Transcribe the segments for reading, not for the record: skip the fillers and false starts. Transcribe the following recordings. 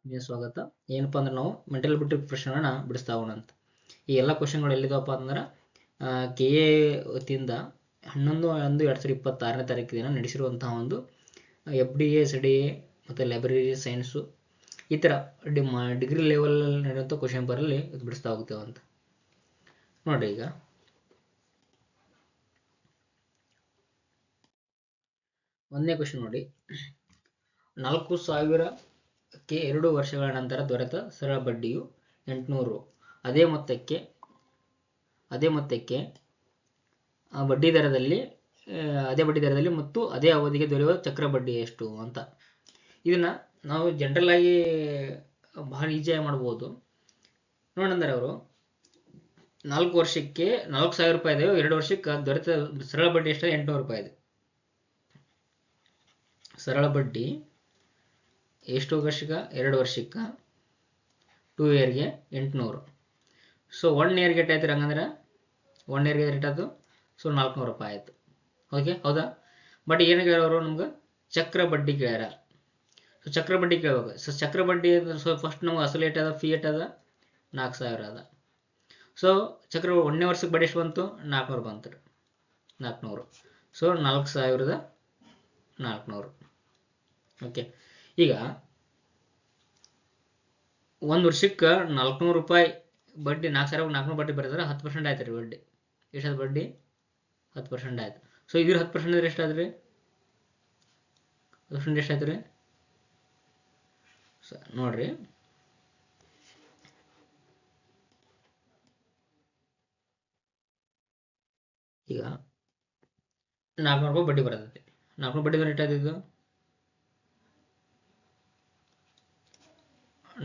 ಸ್ವಾಗತ. ಏನಪ್ಪಾ ಅಂದ್ರೆ ನಾವು ಮೆಂಟಲ್ ಬಿಟ್ಟು ಪ್ರಶ್ನೆಗಳನ್ನ ಬಿಡಿಸ್ತಾ ಹೋಗೋಣ ಅಂತ. ಈ ಎಲ್ಲ ಕ್ವಶನ್ಗಳು ಎಲ್ಲಿದಾವಪ್ಪ ಅಂದ್ರೆ ಕೆ ಎ ವತಿಯಿಂದ 11/1/2026ನೇ ತಾರೀಕು ದಿನ ನಡೆಸಿರುವಂತಹ ಒಂದು FDA ಮತ್ತು ಲೈಬ್ರರಿ ಸೈನ್ಸು ಈ ಥರ ಡಿಗ್ರಿ ಲೆವೆಲ್ ನಡೆಯುವಂಥ ಕ್ವಶನ್ ಪೇಪರಲ್ಲಿ ಬಿಡಿಸ್ತಾ ಹೋಗ್ತೇವೆ ಅಂತ ನೋಡ್ರಿ. ಈಗ ಒಂದನೇ ಕ್ವಶನ್ ನೋಡಿ, 4,000ಕ್ಕೆ 2 ವರ್ಷಗಳ ನಂತರ ದೊರೆತ ಸರಳ ಬಡ್ಡಿಯು 800. ಅದೇ ಮೊತ್ತಕ್ಕೆ ಬಡ್ಡಿ ದರದಲ್ಲಿ ಮತ್ತು ಅದೇ ಅವಧಿಗೆ ದೊರೆಯುವ ಚಕ್ರ ಬಡ್ಡಿ ಎಷ್ಟು ಅಂತ. ಇದನ್ನ ನಾವು ಜನರಲ್ ಆಗಿ ಬಹಳ ಈಸಿಯಾಗಿ ಮಾಡ್ಬೋದು. ನೋಡಂದ್ರೆ ಅವರು 4 ವರ್ಷಕ್ಕೆ 4,000 ರೂಪಾಯಿ ಇದೆ, 2 ವರ್ಷಕ್ಕೆ ದೊರೆತ ಸರಳ ಬಡ್ಡಿ ಎಷ್ಟು? 800 ರೂಪಾಯಿ ಇದೆ. ಸರಳ ಬಡ್ಡಿ ಎಷ್ಟು ವರ್ಷಕ್ಕೆ? 2 ವರ್ಷಕ್ಕೆ 2 ಇಯರ್ಗೆ 800. ಸೊ 1 ಇಯರ್ಗೆ ಎಷ್ಟಾಯ್ತು ಹಂಗಂದ್ರೆ 1 ಇಯರ್ಗೆ ರೇಟ್ ಆಯ್ತು. ಸೊ 400 ರೂಪಾಯಿ ಆಯ್ತು. ಓಕೆ, ಹೌದಾ? ಬಟ್ ಏನು ಕೇಳೋರು ನಮ್ಗೆ ಚಕ್ರ ಬಡ್ಡಿ ಕೇಳ್ಯಾರ. ಸೊ ಚಕ್ರ ಬಡ್ಡಿ ಕೇಳ್ಬೇಕು. ಸೊ ಚಕ್ರ ಬಡ್ಡಿ ಸೊ ಫಸ್ಟ್ ನಮ್ಗೆ ಅಸಲು ಏಟ್ ಅದ, ಫೀ ಏಟ್ ಅದ? 4,000 ಅದ. ಸೊ ಚಕ್ರ 1ನೇ ವರ್ಷಕ್ಕೆ ಬಡ್ಡಿ ಎಷ್ಟು ಬಂತು? 400 ಬಂತು. 400. ಸೊ 4,400. ಓಕೆ, ಈಗ 1 ವರ್ಷಕ್ಕೆ 400 ರೂಪಾಯಿ ಬಡ್ಡಿ, 4,400 ಬಡ್ಡಿ ಬರೀತಾರೆ. 10% ಆಯ್ತು ರೀ ಬಡ್ಡಿ. ಎಷ್ಟಾದ ಬಡ್ಡಿ? 10% ಆಯ್ತು. ಸೊ ಇದ್ರ 10% ಅಂದ್ರೆ ಎಷ್ಟಾದ್ರಿ? 10% ಎಷ್ಟಾಯ್ತು ರೀ? ನೋಡ್ರಿ, ಈಗ 400 ರೂಪಾಯಿ ಬಡ್ಡಿ ಬರ್ತೈತಿ. 400 ಬಡ್ಡಿ ರೇಟ್ ಆಯ್ತು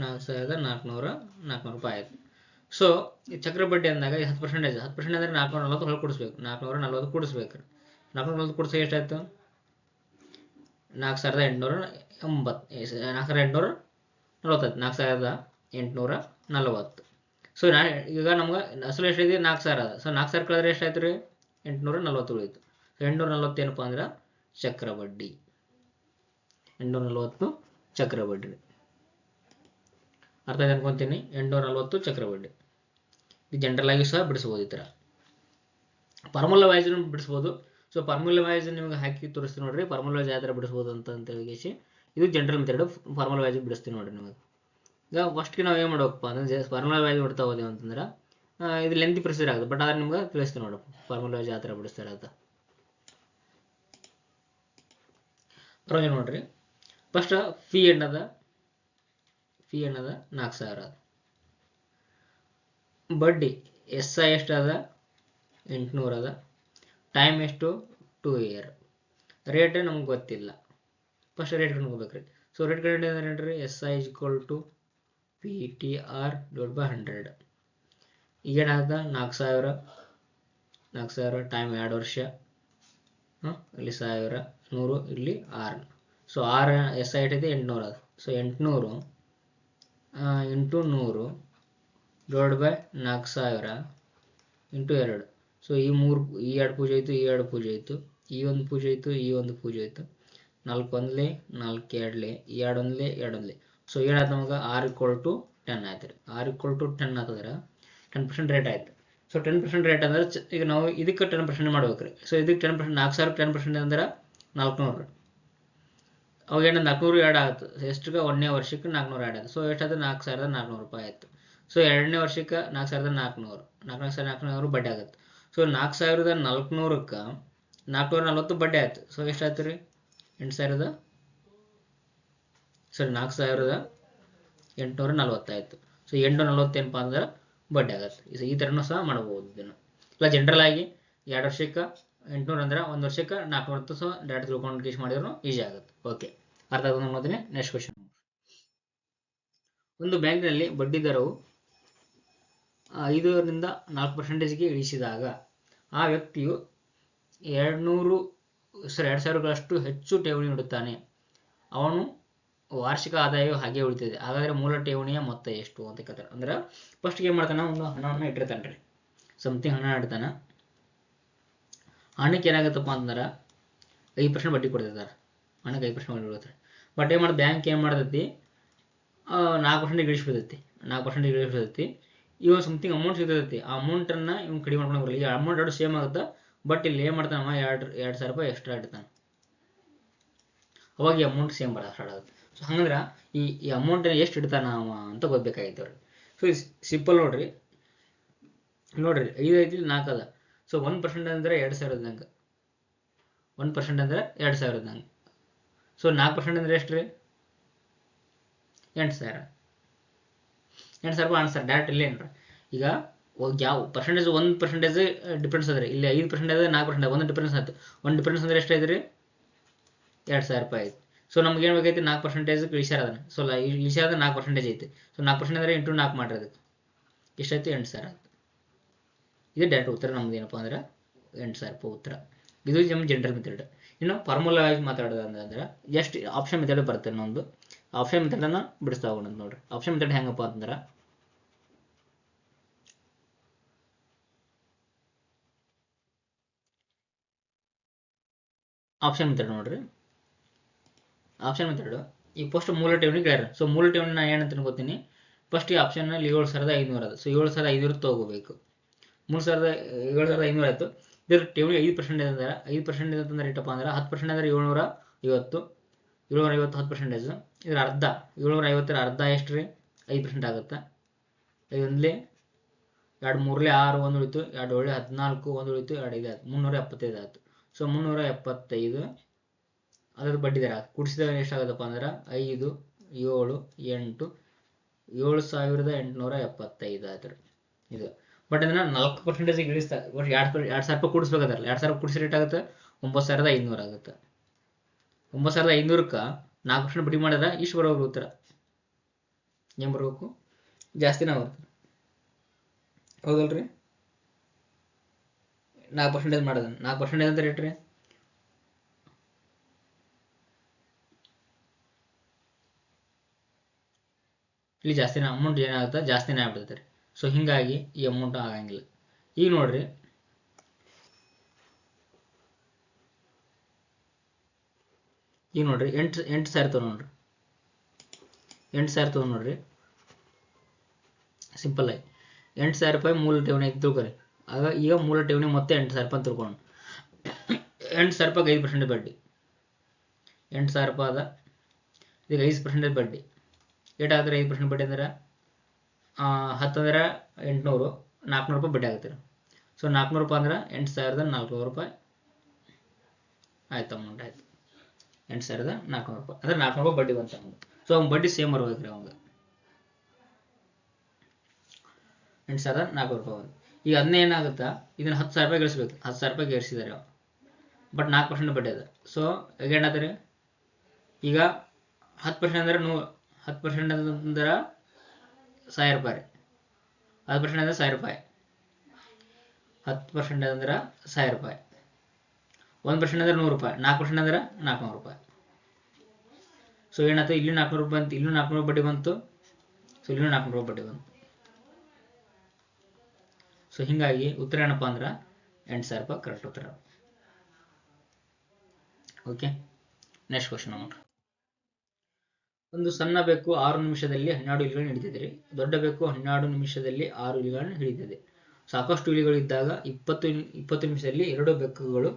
4,400 ರೂಪಾಯಿ ಆಯ್ತು. ಸೊ ಚಕ್ರ ಬಡ್ಡಿ ಅಂದಾಗ 10%. 10% ಅಂದ್ರೆ 440 ಹೊಳಗೆ ಕೊಡಿಸ್ಬೇಕು. 440 ಕೂಡಿಸ್ಬೇಕು. 440 ಕೂಡಿಸಿ ಎಷ್ಟಾಯ್ತು? 4,880. 4,840. 4,840. ಸೊ ಈಗ ನಮ್ಗೆ ಅಸಲು ಎಷ್ಟಿದೆ? 4,000 ಅದ. ಸೊ 4,000 ಕಳೆದ್ರೆ ಎಷ್ಟಾಯ್ತು ರೀ? 840 ಉಳಿತು. 840 ಏನಪ್ಪ ಅಂದ್ರೆ ಚಕ್ರ ಬಡ್ಡಿ. 840 ಚಕ್ರ ಬಡ್ಡಿ. ಅರ್ಥ ಆಯ್ತು ಅನ್ಕೊಂತೀನಿ. 840 ಚಕ್ರ ಬಡ್ಡಿ. ಇದು ಜನರಲ್ ಆಗಿ ಸಹ ಬಿಡಿಸ್ಬೋದು. ಈ ಥರ ಫಾರ್ಮುಲಾ ವೈಸ್ ಬಿಡಿಸ್ಬೋದು. ಸೊ ಫಾರ್ಮುಲಾ ವೈಸ್ ನಿಮ್ಗೆ ಹಾಕಿ ತೋರಿಸ್ತೀನಿ ನೋಡ್ರಿ. ಫಾರ್ಮುಲಾ ವೈಸ್ ಯಾವ ಥರ ಬಿಡಿಸ್ಬೋದು ಅಂತ ಹೇಳಿಸಿ ಇದು ಜನರಲ್ ಮೆಥಡ್. ಫಾರ್ಮುಲಾ ವೈಸ್ ಬಿಡಿಸ್ತೀನಿ ನೋಡ್ರಿ ನಿಮಗೆ. ಈಗ ಫಸ್ಟ್ಗೆ ನಾವು ಏನು ಮಾಡ್ಬೇಕಪ್ಪ ಅಂದ್ರೆ ಫಾರ್ಮುಲಾ ವೈಸ್ ಬಿಡ್ತಾ ಹೋದೇವು ಅಂತಂದ್ರೆ ಇದು ಲೆಂತಿ ಪ್ರೊಸೀಜರ್ ಆಗುತ್ತೆ. ಬಟ್ ಆದ್ರೆ ನಿಮ್ಗೆ ತಿಳಿಸ್ತೀನಿ ನೋಡಿ ಫಾರ್ಮುಲಾ ವೈಸ್ ಯಾವ ಥರ ಬಿಡಿಸ್ತಾರೆ ಅಂತ. ಪ್ರೊಸೀಜರ್ ನೋಡ್ರಿ. ಫಸ್ಟ್ ಫೀ ಏನದ? 4,000 ಅದ. ಬಡ್ಡಿ SI ಎಷ್ಟು ಅದ? 800 ಅದ. ಟೈಮ್ ಎಷ್ಟು? 2 ಇಯರ್. ರೇಟ್ ನಮ್ಗೆ ಗೊತ್ತಿಲ್ಲ. ಫಸ್ಟ್ ರೇಟ್ ಕಂಡುಕೋಬೇಕ್ರಿ. ಸೊ ರೇಟ್ ಕಂಡು ಅಂದ್ರೆ SI = PTR/100. ಈಗೇನಾದ? 4,000 ಟೈಮ್ 2 ವರ್ಷ, ಇಲ್ಲಿ 1,000, 100, ಇಲ್ಲಿ 6. ಸೊ 6 SI ಐಟೈತಿ 800 ಅದ. So 800 into 100 /4,000 into 2. ಸೊ ಈ 2 ಪೂಜೆ ಆಯಿತು, ಈ 2 ಪೂಜೆ ಆಯಿತು, ಈ ಒಂದು ಪೂಜೆ ಆಯಿತು, ಈ ಒಂದು ಪೂಜೆ ಆಯಿತು. 4 1 4 2 ಈ 2 1 2 ಸೊ ಏನಾಯ್ತು ನಮಗೆ? R = 10 ಆಯ್ತು ರೀ. R = 10 ಆತಂದ್ರೆ 10% ರೇಟ್ ಆಯ್ತು. ಸೊ 10% ರೇಟ್ ಅಂದ್ರೆ ಈಗ ನಾವು ಇದಕ್ಕೆ 10% ಮಾಡ್ಬೇಕ್ರಿ. ಸೊ ಇದಕ್ಕೆ 10%, 4,000 10% ಅಂದ್ರೆ 400. ಅವಾಗ ಏನೋ 400 ಆ್ಯಡ್ ಆಗುತ್ತೆ. ಎಷ್ಟಕ್ಕೆ? 1ನೇ ವರ್ಷಕ್ಕೆ 400 ಆ್ಯಡ್ ಆಗುತ್ತೆ. ಸೊ ಎಷ್ಟಾಯ್ತು? 4,400 ರೂಪಾಯಿ ಆಯಿತು. ಸೊ 2ನೇ ವರ್ಷಕ್ಕೆ 4,400. 4,400 ಬಡ್ಡಿ ಆಗುತ್ತೆ. ಸೊ 4,400ಕ್ಕೆ 440 ಬಡ್ಡಿ ಆಯಿತು. ಸೊ ಎಷ್ಟಾಯ್ತು ರೀ? 4,840 ಆಯಿತು. ಸೊ 840 ಏನಪ್ಪ ಅಂದ್ರೆ ಬಡ್ಡಿ ಆಗುತ್ತೆ. ಈ ಥರನೂ ಸಹ ಮಾಡ್ಬೋದು ಇದನ್ನು. ಇಲ್ಲ ಜನರಲ್ ಆಗಿ 2 ವರ್ಷಕ್ಕೆ 800 ಅಂದ್ರೆ 1 ವರ್ಷಕ್ಕೆ 440 ಸಹ ಡೈರೆಕ್ಟ್ ತಿಳ್ಕೊಂಡು ಟೀಚ್ ಮಾಡಿದ್ರು ಈಸಿ ಆಗುತ್ತೆ. ಓಕೆ, ಅರ್ಥ ಆಗೋದು ನೋಡ್ತೀನಿ. Next question. ಒಂದು ಬ್ಯಾಂಕ್ನಲ್ಲಿ ಬಡ್ಡಿ ದರವು 5ರಿಂದ 4%ಗೆ ಇಳಿಸಿದಾಗ ಆ ವ್ಯಕ್ತಿಯು 2,000ಗಳಷ್ಟು ಹೆಚ್ಚು ಠೇವಣಿ ಇಡುತ್ತಾನೆ. ಅವನು ವಾರ್ಷಿಕ ಆದಾಯವು ಹಾಗೆ ಉಳಿತಿದೆ. ಹಾಗಾದರೆ ಮೂಲ ಠೇವಣಿಯ ಮೊತ್ತ ಎಷ್ಟು ಅಂತ ಕೇಳ್ತಾರೆ. ಅಂದ್ರೆ ಫಸ್ಟ್ ಏನು ಮಾಡ್ತಾನೆ? ಒಂದು ಹಣವನ್ನು ಇಟ್ಟಿರ್ತಾನೆ ರೀ. ಸಮಥಿಂಗ್ ಹಣ ಇಡ್ತಾನೆ. ಹಣಕ್ಕೆ ಏನಾಗುತ್ತಪ್ಪ ಅಂದ್ರೆ 5% ಬಡ್ಡಿ ಕೊಡ್ತಿರ್ತಾರೆ. ಹಣಕ್ಕೆ 5% ಬಡ್ಡಿ ಕೊಡ್ತಾರೆ. ಬಟ್ ಏನು ಮಾಡೋದು? ಬ್ಯಾಂಕ್ ಏನು ಮಾಡ್ತೈತಿ? 4% ಇಳಿಸ್ಬಿಡ್ತೈತಿ 4% ಇಳಿಸ್ಬಿಡ್ತೈತಿ. ಇವಾಗ ಸಮಥಿಂಗ್ ಅಮೌಂಟ್ ಸಿಗ್ತೈತಿ. ಆ ಅಮೌಂಟನ್ನು ಇವ್ನು ಕಡಿಮೆ ಮಾಡ್ಕೊಂಡು ಬರಲ್ಲ. ಈಗ ಅಮೌಂಟ್ ಎರಡು ಸೇಮ್ ಆಗುತ್ತೆ, ಬಟ್ ಇಲ್ಲಿ ಏನು ಮಾಡ್ತಾನವ 2,000 ರೂಪಾಯಿ ಎಕ್ಸ್ಟ್ರಾ ಇಡ್ತಾನೆ. ಅವಾಗ ಈ ಅಮೌಂಟ್ ಸೇಮ್ ಬರೋದು ಸ್ಟಾರ್ಟ್ ಆಗುತ್ತೆ. ಸೊ ಹಂಗಂದ್ರೆ ಈ ಅಮೌಂಟನ್ನು ಎಷ್ಟು ಇಡ್ತಾನ ಅವ ಅಂತ ಗೊತ್ತಾಗೈತೆ ಅವ್ರಿಗೆ. ಸೊ ಸಿಂಪಲ್ ನೋಡ್ರಿ 5 ಐತಿ 4 ಅದ. ಸೊ 1% ಅಂದರೆ 2,000 ಇದ್ದಂಗೆ. 1% ಅಂದರೆ 2,000 ಇದ್ದಂಗೆ. ಸೊ 4% ಅಂದರೆ ಎಷ್ಟು ರೀ? 8,000. 8,000 ರೂಪಾಯಿ ಆನ್ಸರ್ ಡೈರೆಕ್ಟ್ ಇಲ್ಲೇ ಏನ್ರಿ. ಈಗ ಯಾವ ಪರ್ಸೆಂಟೇಜ್ 1% ಡಿಫ್ರೆನ್ಸ್ ಅದ್ರಿ. ಇಲ್ಲಿ 5% 4% ಒಂದು ಡಿಫ್ರೆನ್ಸ್ ಆಯ್ತು. ಒಂದು ಡಿಫ್ರೆನ್ಸ್ ಅಂದ್ರೆ ಎಷ್ಟಾಯ್ತು ರೀ? 2,000 ರೂಪಾಯಿ ಆಯ್ತು. ಸೊ ನಮ್ಗೆ ಏನು ಬೇಕೈತಿ? 4% ಇಳಿಸ್ಯಾರ ಅದನ್ನು. ಸೊ ಇಳಿಸ್ಯಾದ 4% ಐತಿ. ಸೊ 4% ಅಂದರೆ ಇಂಟು 4 ಮಾಡ್ರಿ. ಅದಕ್ಕೆ ಎಷ್ಟಾಯ್ತು? 8,000 ಆಯ್ತು. ಇದು ಡೈರೆಕ್ಟ್ ಉತ್ತರ ನಮ್ದು ಏನಪ್ಪ ಅಂದ್ರೆ 8,000 ರೂಪಾಯಿ ಉತ್ತರ. ಇದು ನಮ್ಮ ಜನರಲ್ ಮೆಥಡ್. ಇನ್ನು ಫಾರ್ಮುಲಾ ಆಗಿ ಮಾತಾಡೋದು ಅಂದ್ರೆ ಜಸ್ಟ್ ಆಪ್ಷನ್ ಮೆಥಡ್ ಬರುತ್ತೆ. ಇನ್ನೊಂದು ಆಪ್ಷನ್ ಮೆಥಡನ್ನು ಬಿಡಿಸ್ತಾ ಹೋಗೋಣ ನೋಡ್ರಿ. ಆಪ್ಷನ್ ಮೆಥಡ್ ಹೆಂಗಪ್ಪ ಅಂತಂದ್ರೆ ಆಪ್ಷನ್ ಮೆಥಡ್ ನೋಡ್ರಿ. ಆಪ್ಷನ್ ಮೆಥಡ್ ಈ ಫಸ್ಟ್ ಮೂಲ ಠೇವಣಿ ಕೇಳ್ಯಾರ. ಸೊ ಮೂಲ ಠೇವಣಿ ನಾನು ಏನಂತ ಅನ್ಕೋತೀನಿ, ಫಸ್ಟ್ ಈ ಆಪ್ಷನ್ನಲ್ಲಿ 7,500 ಅದು. ಸೊ 7,500 ತಗೋಬೇಕು. 7,500 ಆಯಿತು. ಇದ್ರ ಠೇವಣಿ 5% ಅಂದ್ರೆ 5% ಅಂತಂದ್ರೆ ಇಟ್ಟಪ್ಪ ಅಂದ್ರೆ 10% ಅಂದ್ರೆ 750. 750 10%. ಇದ್ರ ಅರ್ಧ 750 ಅರ್ಧ ಎಷ್ಟು ರೀ? 5% ಆಗುತ್ತೆ. 5 2 3 6 1 ಉಳಿತು. 2 14 1 ಉಳಿತು. 2 5 ಆಯ್ತು. 375 ಆಯ್ತು. ಸೊ 375 ಅದ್ರ ಬಡ್ಡಿ ದರ ಕೂಡಿಸಿದಾಗ ಎಷ್ಟಾಗುತ್ತಪ್ಪ ಅಂದ್ರೆ 5 7 8 7,875 ಆಯ್ತು. ಇದು ಬಟ್ ಅದನ್ನ 4% ಇಳಿಸ್ತಾ 2,000 ರೂಪಾಯಿ ಕೂಡಿಸ್ಬೇಕಾದ್ರೆ 2,000 ರೂಪಾಯಿ ಕೂಡಿಸಿ ರೇಟ್ ಆಗುತ್ತೆ 9,500 ಆಗುತ್ತೆ. 9,500ಕ್ಕೆ 4% ಬಡ್ಡಿ ಮಾಡಿದ್ರೆ ಇಷ್ಟು ಬರೋರು ಉತ್ತರ ಏನು ಬರಬೇಕು? ಜಾಸ್ತಿನೇ ಬರ್ತದೆ, ಹೌದಲ್ರಿ? 4% ಮಾಡೋದನ್ನ 4% ಅಂತ ರೇಟ್ ರೀ. ಇಲ್ಲಿ ಜಾಸ್ತಿನ ಅಮೌಂಟ್ ಏನಾಗುತ್ತೆ? ಜಾಸ್ತಿನೇ ಆಗ್ಬಿಡ್ತದೆ ರೀ. ಸೊ ಹಿಂಗಾಗಿ ಈ ಅಮೌಂಟ್ ಆಗಂಗಿಲ್ಲ. ಈಗ ನೋಡ್ರಿ ಈಗ ನೋಡ್ರಿ 8,000 ತೊಗೊಂಡ್ರಿ. 8,000 ತೊಗೊಂಡ್ರಿ ಸಿಂಪಲ್ ಆಗಿ 8,000 ರೂಪಾಯಿ ಮೂಲ ಠೇವಣಿ ಐತಿ ತಿಳ್ಕೊರಿ. ಆಗ ಈಗ ಮೂಲ ಠೇವಣಿ ಮತ್ತೆ 8,000 ರೂಪಾಯಿ ತಿಳ್ಕೊಂಡು 8,000 ರೂಪಾಯಿಗೆ 5% ಬಡ್ಡಿ. 8,000 ರೂಪಾಯಿ ಅದ. ಇದಕ್ಕೆ 5% ಬಡ್ಡಿ ಏಟಾದ್ರೆ 5% ಬಡ್ಡಿ ಅಂದ್ರೆ 10 ಅಂದ್ರೆ 800 400 ರೂಪಾಯಿ ಬಡ್ಡಿ ಆಗುತ್ತೆ. ಸೊ 400 ರೂಪಾಯಿ ಅಂದ್ರೆ 8,400 ರೂಪಾಯಿ ಆಯ್ತು. ಅಮೌಂಟ್ ಆಯ್ತು 8,400 ರೂಪಾಯಿ ಅಂದ್ರೆ 400 ರೂಪಾಯಿ ಬಡ್ಡಿ ಬಂತ ಅಮೌಂಟ್. ಸೊ ಅವ್ನ ಬಡ್ಡಿ ಸೇಮ್ ಬರ್ಬೇಕ್ರಿ ಅವಂಗ 8,400 ರೂಪಾಯಿ. ಈಗ ಅದನ್ನೇ ಏನಾಗುತ್ತಾ ಇದನ್ನ 10,000 ರೂಪಾಯಿ ಗಳಿಸ್ಬೇಕು. 10,000 ರೂಪಾಯಿ ಗಳಿಸಿದಾರೆ ಬಟ್ 4% ಬಡ್ಡಿ ಅದ. ಸೊ ಏನಾಗ್ತದೆ ಈಗ 10% ಅಂದ್ರೆ 10% ಅಂದ್ರೆ 1,000 ರೂಪಾಯಿ. 10% ಅಂದ್ರೆ 1,000 ರೂಪಾಯಿ. 10% ಅಂದ್ರೆ 1,000 ರೂಪಾಯಿ. 1% ಅಂದ್ರೆ 100 ರೂಪಾಯಿ. 4% ಅಂದ್ರೆ 400 ರೂಪಾಯಿ. ಸೊ ಏನಾಯ್ತು ಇಲ್ಲಿ 400 ರೂಪಾಯಿ ಬಂತು, ಇಲ್ಲೂ 400 ಬಡ್ಡಿ ಬಂತು. ಸೊ ಇಲ್ಲೂ 400 ಬಡ್ಡಿ ಬಂತು. ಸೊ ಹಿಂಗಾಗಿ ಉತ್ತರ ಏನಪ್ಪ ಅಂದ್ರೆ 8,000 ರೂಪಾಯಿ ಕರೆಕ್ಟ್ ಉತ್ತರ. ಓಕೆ, ನೆಕ್ಸ್ಟ್ ಕ್ವಶನ್ ನೋಡ್ರಿ. ಒಂದು ಸಣ್ಣ ಬೆಕ್ಕು 6 ನಿಮಿಷದಲ್ಲಿ 12 ಇಲಿಗಳನ್ನು ಹಿಡಿತಿದೆ. ದೊಡ್ಡ ಬೆಕ್ಕು 12 ನಿಮಿಷದಲ್ಲಿ 6 ಇಲಿಗಳನ್ನು ಹಿಡಿತಿದೆ. ಸಾಕಷ್ಟು ಇಲಿಗಳು ಇದ್ದಾಗ 20 ನಿಮಿಷದಲ್ಲಿ 2 ಬೆಕ್ಕುಗಳು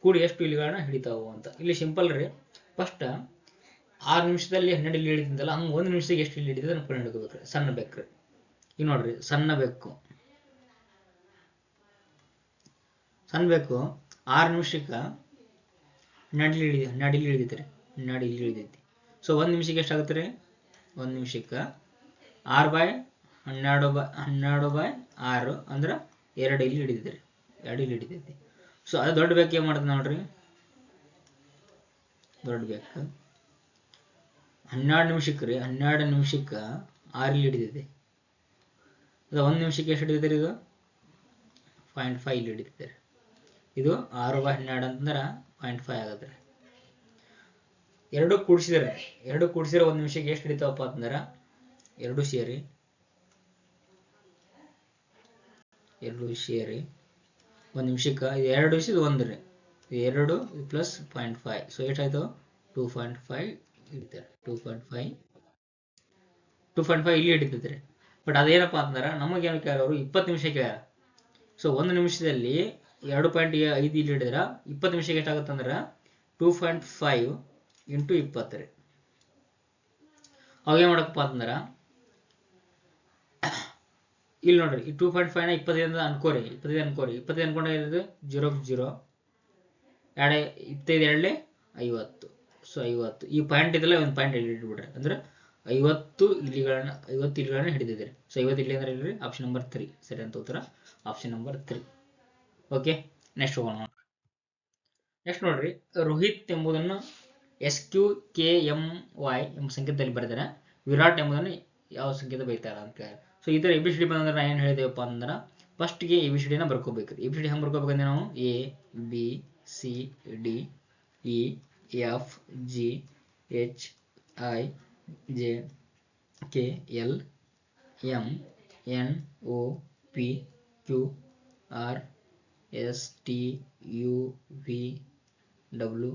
ಕೂಡಿ ಎಷ್ಟು ಇಲಿಗಳನ್ನ ಹಿಡಿತಾವು ಅಂತ. ಇಲ್ಲಿ ಸಿಂಪಲ್ ರೀ. ಫಸ್ಟ್ 6 ನಿಮಿಷದಲ್ಲಿ 12 ಇಲಿ ಹಿಡಿತಿದ್ದಲ್ಲ, ಹಂಗೆ 1 ನಿಮಿಷಕ್ಕೆ ಎಷ್ಟು ಇಲಿ ಹಿಡಿತದೆ ಅಂತ ಕಂಡುಹಿಡ್ಕೋಬೇಕ್ರಿ. ಸಣ್ಣ ಬೆಕ್ಕು ಈಗ ನೋಡ್ರಿ, ಸಣ್ಣ ಬೆಕ್ಕು 6 ನಿಮಿಷಕ್ಕೆ 12 ಇಲಿ ಹಿಡಿತೈತಿ. 12 ಇಲಿ ಹಿಡಿತೈತಿ. ಸೊ 1 ನಿಮಿಷಕ್ಕೆ ಎಷ್ಟಾಗುತ್ತೆ ರೀ? 1 ನಿಮಿಷಕ್ಕೆ 6/12/6 ಅಂದ್ರೆ 2 ಇಲಿ ಹಿಡಿತೈತಿ. 2 ಇಲಿ ಹಿಡಿತೈತಿ. ಸೊ ಅದು ದೊಡ್ಡ ಬೆಕ್ಕು ಏನು ಮಾಡ್ತದೆ ನೋಡ್ರಿ. ದೊಡ್ಡ ಬೆಕ್ಕು 12 ನಿಮಿಷಕ್ಕೆ ರೀ, 12 ನಿಮಿಷಕ್ಕೆ 6 ಇಲಿ ಹಿಡಿತೈತಿ. ಅದು 1 ನಿಮಿಷಕ್ಕೆ ಎಷ್ಟು ಹಿಡಿತೈತಿ? ಇದು 0.5 ಇಲಿ ಹಿಡಿತೈತಿ. ಇದು 6/12 ಅಂತಂದ್ರೆ 0.5 ಆಗುತ್ತೆ. ಎರಡು ಕೂಡಿಸಿದ್ರೆ 1 ನಿಮಿಷಕ್ಕೆ ಎಷ್ಟು ಹಿಡಿತಾವಪ್ಪ ಅಂತಂದ್ರೆ 2 ಸೇರಿ 1 ನಿಮಿಷಕ್ಕೆ 2 ಇದು 1 ರೀ. 2 ಪ್ಲಸ್ 0.5. ಸೊ ಎಷ್ಟಾಯ್ತು? 2.5 ಹಿಡಿತಾರೆ. 2.5 2.5 ಇಲ್ಲಿ ಹಿಡಿತೈತ್ರಿ. ಬಟ್ ಅದೇನಪ್ಪ ಅಂತಂದ್ರೆ ನಮಗೇನು ಕೇಳ್ಯಾರ ಅವರು 20 ನಿಮಿಷ ಕೇಳ್ಯಾರ. ಸೊ 1 ನಿಮಿಷದಲ್ಲಿ 2.5 ಇಲ್ಲಿ ಹಿಡಿದ್ರ 20 ನಿಮಿಷಕ್ಕೆ ಎಷ್ಟಾಗುತ್ತೆ ಅಂದ್ರೆ 2.5 ಇಂಟು 20 ರೀ. ಅವಾಗೇನು ಮಾಡಕ್ಕಪ್ಪ ಅಂತಂದ್ರೆ ಇಲ್ಲಿ ನೋಡ್ರಿ ಈ 2.5 ನ 25 ಅನ್ಕೋರಿ 25 ಅನ್ಕೊಂಡ್ರೆ 0 0 25 2 50. ಸೊ 50 ಈ ಪಾಯಿಂಟ್ ಇದೆಲ್ಲ ಒಂದು ಪಾಯಿಂಟ್ ಇಲ್ಲಿ ಇಟ್ಬಿಡ್ರಿ ಅಂದ್ರೆ 50 ಇಲಿಗಳನ್ನ ಹಿಡಿದಿದೆ. ಸೊ 50 ಇಲ್ಲಿ ಅಂದ್ರೆ ಇಲ್ರಿ ಆಪ್ಷನ್ ನಂಬರ್ 3 ಸರಿ ಅಂತ ಉತ್ತರ ಆಪ್ಷನ್ ನಂಬರ್ 3. ಓಕೆ, ನೆಕ್ಸ್ಟ್ ಹೋಗೋಣ. ನೆಕ್ಸ್ಟ್ ನೋಡ್ರಿ, ರೋಹಿತ್ ಎಂಬುದನ್ನು SQKMY ಎಂಬ ಸಂಕೇತದಲ್ಲಿ ಬರೆದರೆ ವಿರಾಟ್ ಎಂಬುದನ್ನು ಯಾವ ಸಂಕೇತ ಬರೀತಾರ ಅಂತ ಕೇಳಿ. ಸೊ ಇದರ ABCD ಬಂದ್ರೆ ನಾ ಏನು ಹೇಳಿದೆವಪ್ಪ ಅಂದ್ರೆ ಫಸ್ಟ್ಗೆ ABCD ನ ಬರ್ಕೋಬೇಕು. ABCD ಹೆಂಗೆ ಬರ್ಕೋಬೇಕಂದ್ರೆ ನಾವು A B C D E F G H I J K L M N O P Q R S T U V W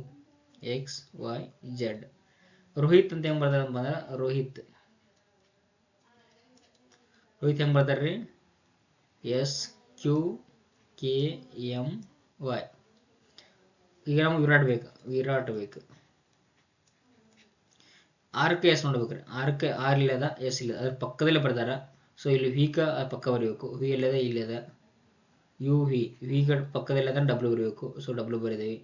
X Y Z. Rohit ಅಂತ ಹೆಂಗ್ ಬರ್ದಾರ ಅಂತಂದ್ರೆ ರೋಹಿತ್ ಹೆಂಗ್ ಬರ್ದಾರ್ರಿ SQKMY. ಈಗ ನಮ್ಗೆ ವಿರಾಟ್ ಬೇಕು. ಆರ್ಕೆ ಎಸ್ ನೋಡ್ಬೇಕ್ರಿ. ಆರ್ಕೆ ಆರ್ ಇಲ್ಲದ ಎಸ್ ಇಲ್ಲ, ಅದ್ರ ಪಕ್ಕದಲ್ಲೇ ಬರ್ದಾರ. ಸೊ ಇಲ್ಲಿ ವಿ ಕ ಪಕ್ಕ ಬರೀಬೇಕು. ವಿ ಇಲ್ಲದ ಇಲ್ಲದ ಯು ವಿ ಪಕ್ಕದಲ್ಲದ ಡಬ್ಲ್ಯೂ ಬರೀಬೇಕು. ಸೊ ಡಬ್ಲ್ಯೂ ಬರೀದೇವಿ.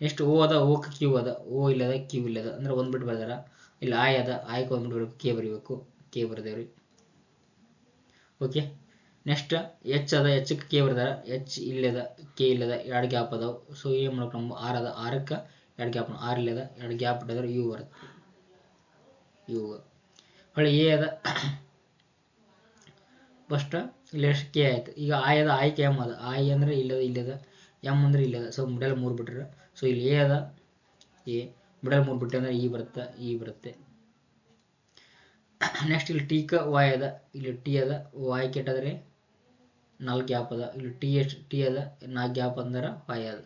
ನೆಕ್ಸ್ಟ್ ಓ ಅದ, ಓ ಕ್ಯೂ ಅದ, ಓ ಇಲ್ಲದ ಕ್ಯೂ ಇಲ್ಲದ ಅಂದ್ರೆ ಒಂದ್ ಬಿಟ್ಟು ಬರ್ದಾರ. ಇಲ್ಲಿ ಆಯ್ ಅದ, ಆಯ್ಕೆ ಒಂದ್ಬಿಟ್ಟು ಬರಬೇಕು. ಕೆ ಬರೀಬೇಕು, ಕೆ ಬರ್ದೇವ್ರಿ. ಓಕೆ, ನೆಕ್ಸ್ಟ್ ಎಚ್ ಅದ, ಎಚ್ ಕೆ ಬರ್ದಾರ. ಎಚ್ ಇಲ್ಲದ, ಕೆ ಇಲ್ಲದ, 2 ಗ್ಯಾಪ್ ಅದಾವ. ಸೊ ಏನ್ ಮಾಡ್ಬೇಕು ನಮ್ಮ ಆರ್ ಅದ, ಆರಕ್ಕೆ 2 ಗ್ಯಾಪ್, ಆರ್ ಇಲ್ಲದ 2 ಗ್ಯಾಪ್ ಇಟ್ಟಿದ್ರೆ ಯು ಬರುತ್ತೆ. ಯು ಹೊಳ್ಳಿ ಎ ಅದ ಫಸ್ಟ್ ಇಲ್ಲಿ ಕೆ ಆಯ್ತು. ಈಗ ಆಯ್ ಅದ, ಆಯ್ಕೆ ಎಮ್ ಅದ. ಆಯ್ ಅಂದ್ರೆ ಇಲ್ಲದ, ಎಮ್ ಅಂದ್ರೆ ಇಲ್ಲದ. ಸೊ ಮಿಡಲ್ 3 ಬಿಟ್ರೆ ಸೊ ಇಲ್ಲಿ ಎ ಅದ, ಎ ಮಿಡಲ್ 3 ಬಿಟ್ಟೆ ಅಂದ್ರೆ ಇ ಬರುತ್ತೆ. ನೆಕ್ಸ್ಟ್ ಇಲ್ಲಿ ಟಿ ಕ ವಾಯ್ ಅದ, ಇಲ್ಲಿ ಟಿ ಅದ, ವಾಯ್ ಕೆಟ್ಟದ್ರೆ 4 ಗ್ಯಾಪ್ ಅದ. ಇಲ್ಲಿ ಟಿ ಅದ 4 ಗ್ಯಾಪ್ ಅಂದ್ರೆ ವಾಯ್ ಅದ.